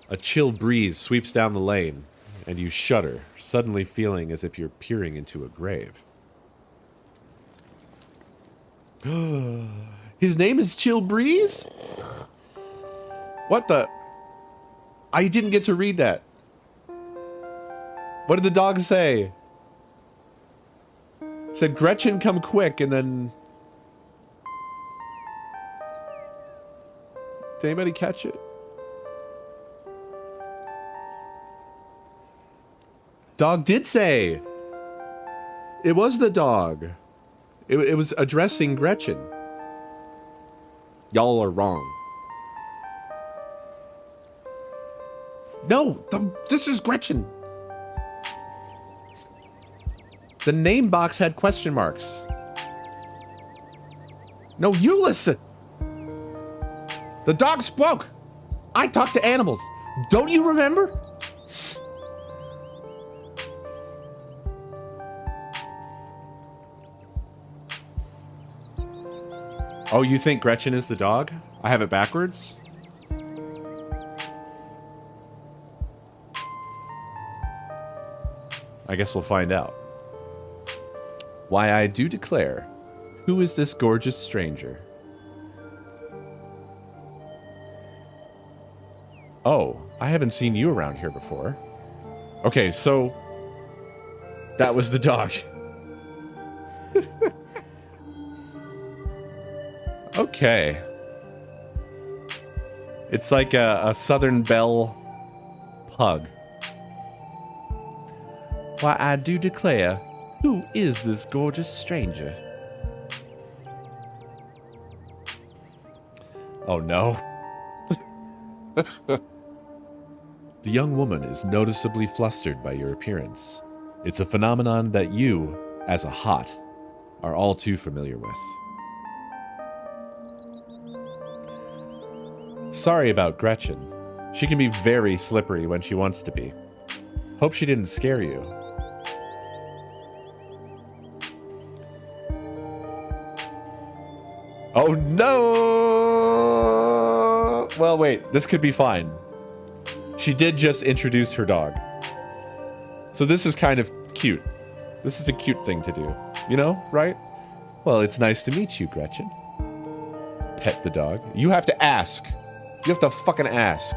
A chill breeze sweeps down the lane, and you shudder, suddenly feeling as if you're peering into a grave. His name is Chill Breeze? What the? I didn't get to read that. What did the dog say? It said, Gretchen, come quick, and then... Did anybody catch it? Dog did say. It was the dog. It was addressing Gretchen. Y'all are wrong. No, this is Gretchen. The name box had question marks. No, you listen. The dog spoke. I talk to animals. Don't you remember? Oh, you think Gretchen is the dog? I have it backwards? I guess we'll find out. Why, I do declare, who is this gorgeous stranger? Oh, I haven't seen you around here before. Okay, so that was the dog. Okay. It's like a Southern Belle pug. Why, I do declare, who is this gorgeous stranger? Oh no. The young woman is noticeably flustered by your appearance. It's a phenomenon that you, as a hot, are all too familiar with. Sorry about Gretchen. She can be very slippery when she wants to be. Hope she didn't scare you. Oh no! Well, wait, this could be fine. She did just introduce her dog. So this is kind of cute. This is a cute thing to do. You know, right? Well, it's nice to meet you, Gretchen. Pet the dog. You have to ask. You have to fucking ask.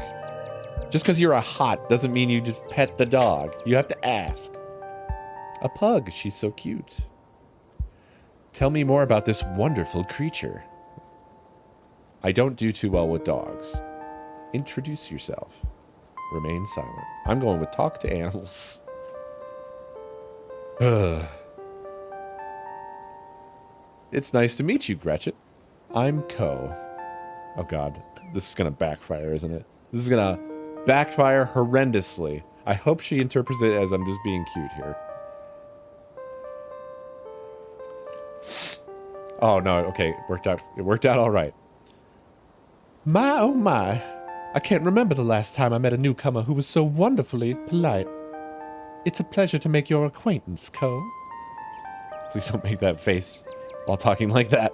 Just because you're a hot doesn't mean you just pet the dog. You have to ask. A pug. She's so cute. Tell me more about this wonderful creature. I don't do too well with dogs. Introduce yourself. Remain silent. I'm going with talk to animals. It's nice to meet you, Gretchen. I'm Co. Oh god, this is gonna backfire, isn't it? This is gonna backfire horrendously. I hope she interprets it as I'm just being cute here. Oh no, okay, it worked out. It worked out all right. My oh my. I can't remember the last time I met a newcomer who was so wonderfully polite. It's a pleasure to make your acquaintance, Co. Please don't make that face while talking like that.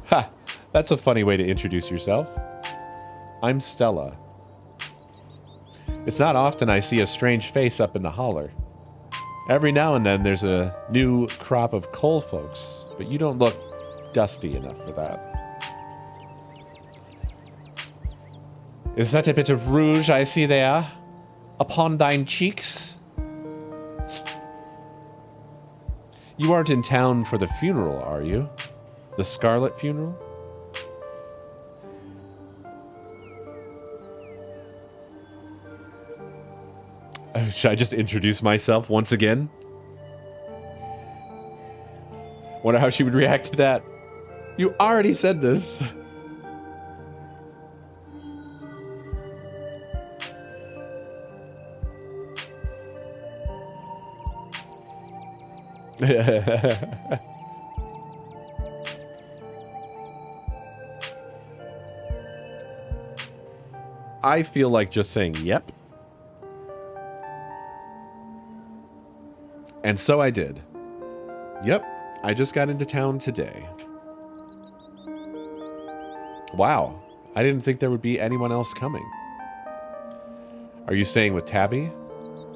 Ha! That's a funny way to introduce yourself. I'm Stella. It's not often I see a strange face up in the holler. Every now and then there's a new crop of coal folks, but you don't look dusty enough for that. Is that a bit of rouge I see there upon thine cheeks? You aren't in town for the funeral, are you? The Scarlet funeral? Should I just introduce myself once again? Wonder how she would react to that. You already said this. I feel like just saying yep. And so I did. Yep, I just got into town today. Wow, I didn't think there would be anyone else coming. Are you staying with Tabby?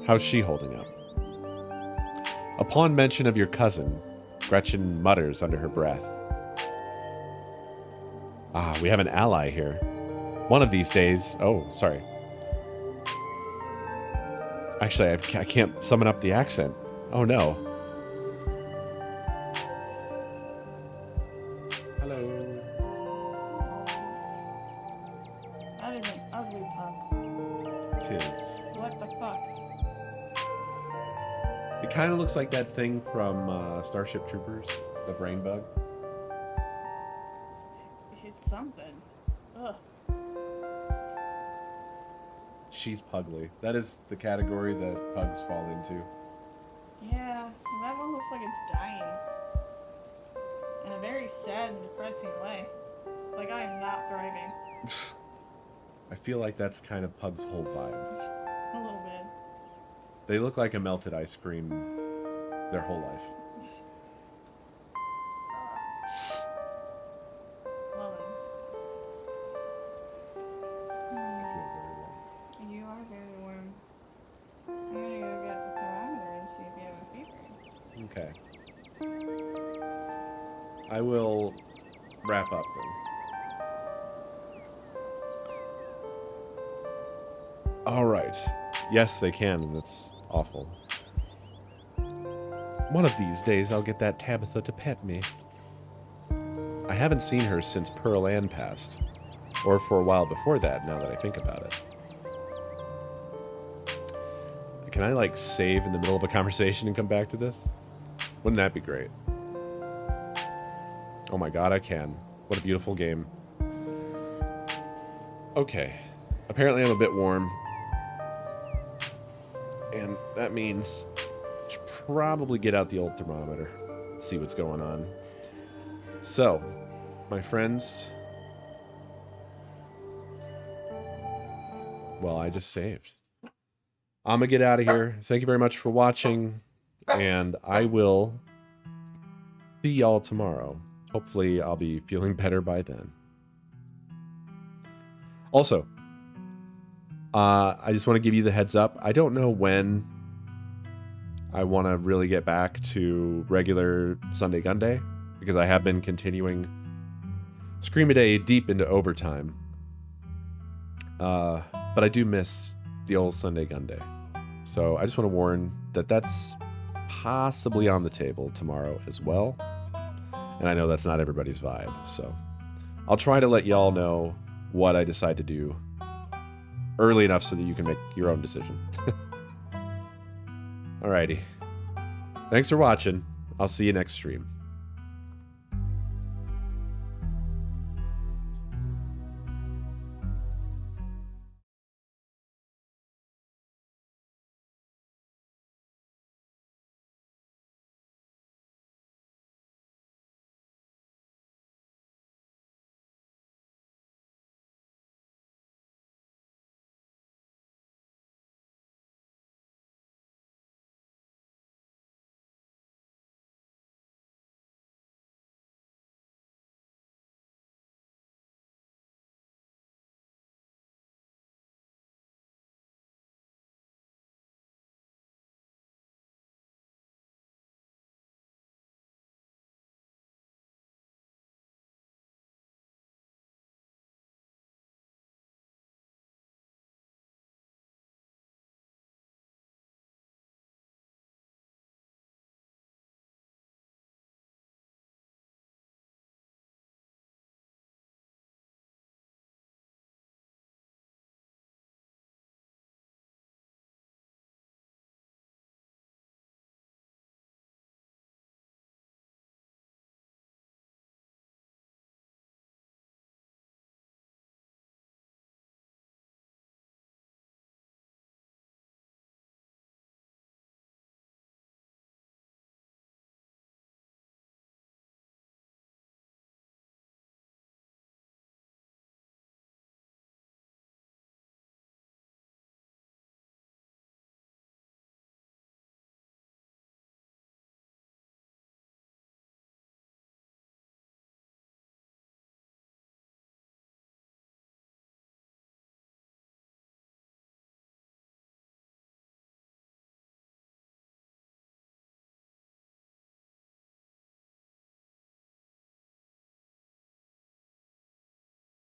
How's she holding up? Upon mention of your cousin, Gretchen mutters under her breath. Ah, we have an ally here. One of these days... Oh, sorry. Actually, I can't summon up the accent. Oh, no. Hello. That is an ugly pug. Tis. What the fuck? It kind of looks like that thing from Starship Troopers, the brain bug. It's something. Ugh. She's pugly. That is the category that pugs fall into. Yeah, that one looks like it's dying. In a very sad and depressing way. Like I am not thriving. I feel like that's kind of pug's whole vibe. A little bit. They look like a melted ice cream their whole life. Well then. I feel very warm. You are very warm. I'm gonna go get the thermometer and see if you have a fever. Okay. I will wrap up then. All right. Yes, they can, and that's awful. One of these days, I'll get that Tabitha to pet me. I haven't seen her since Pearl Ann passed, or for a while before that, now that I think about it. Can I, like, save in the middle of a conversation and come back to this? Wouldn't that be great? Oh my god, I can. What a beautiful game. Okay. Apparently I'm a bit warm. And that means I should probably get out the old thermometer. See what's going on. So, my friends... Well, I just saved. I'm gonna get out of here. Thank you very much for watching. And I will see y'all tomorrow. Hopefully I'll be feeling better by then. Also, I just want to give you the heads up. I don't know when I want to really get back to regular Sunday Gunday, because I have been continuing ScreamADay deep into overtime. But I do miss the old Sunday Gunday. So I just want to warn that that's possibly on the table tomorrow as well. And I know that's not everybody's vibe, so I'll try to let y'all know what I decide to do early enough so that you can make your own decision. Alrighty. Thanks for watching. I'll see you next stream.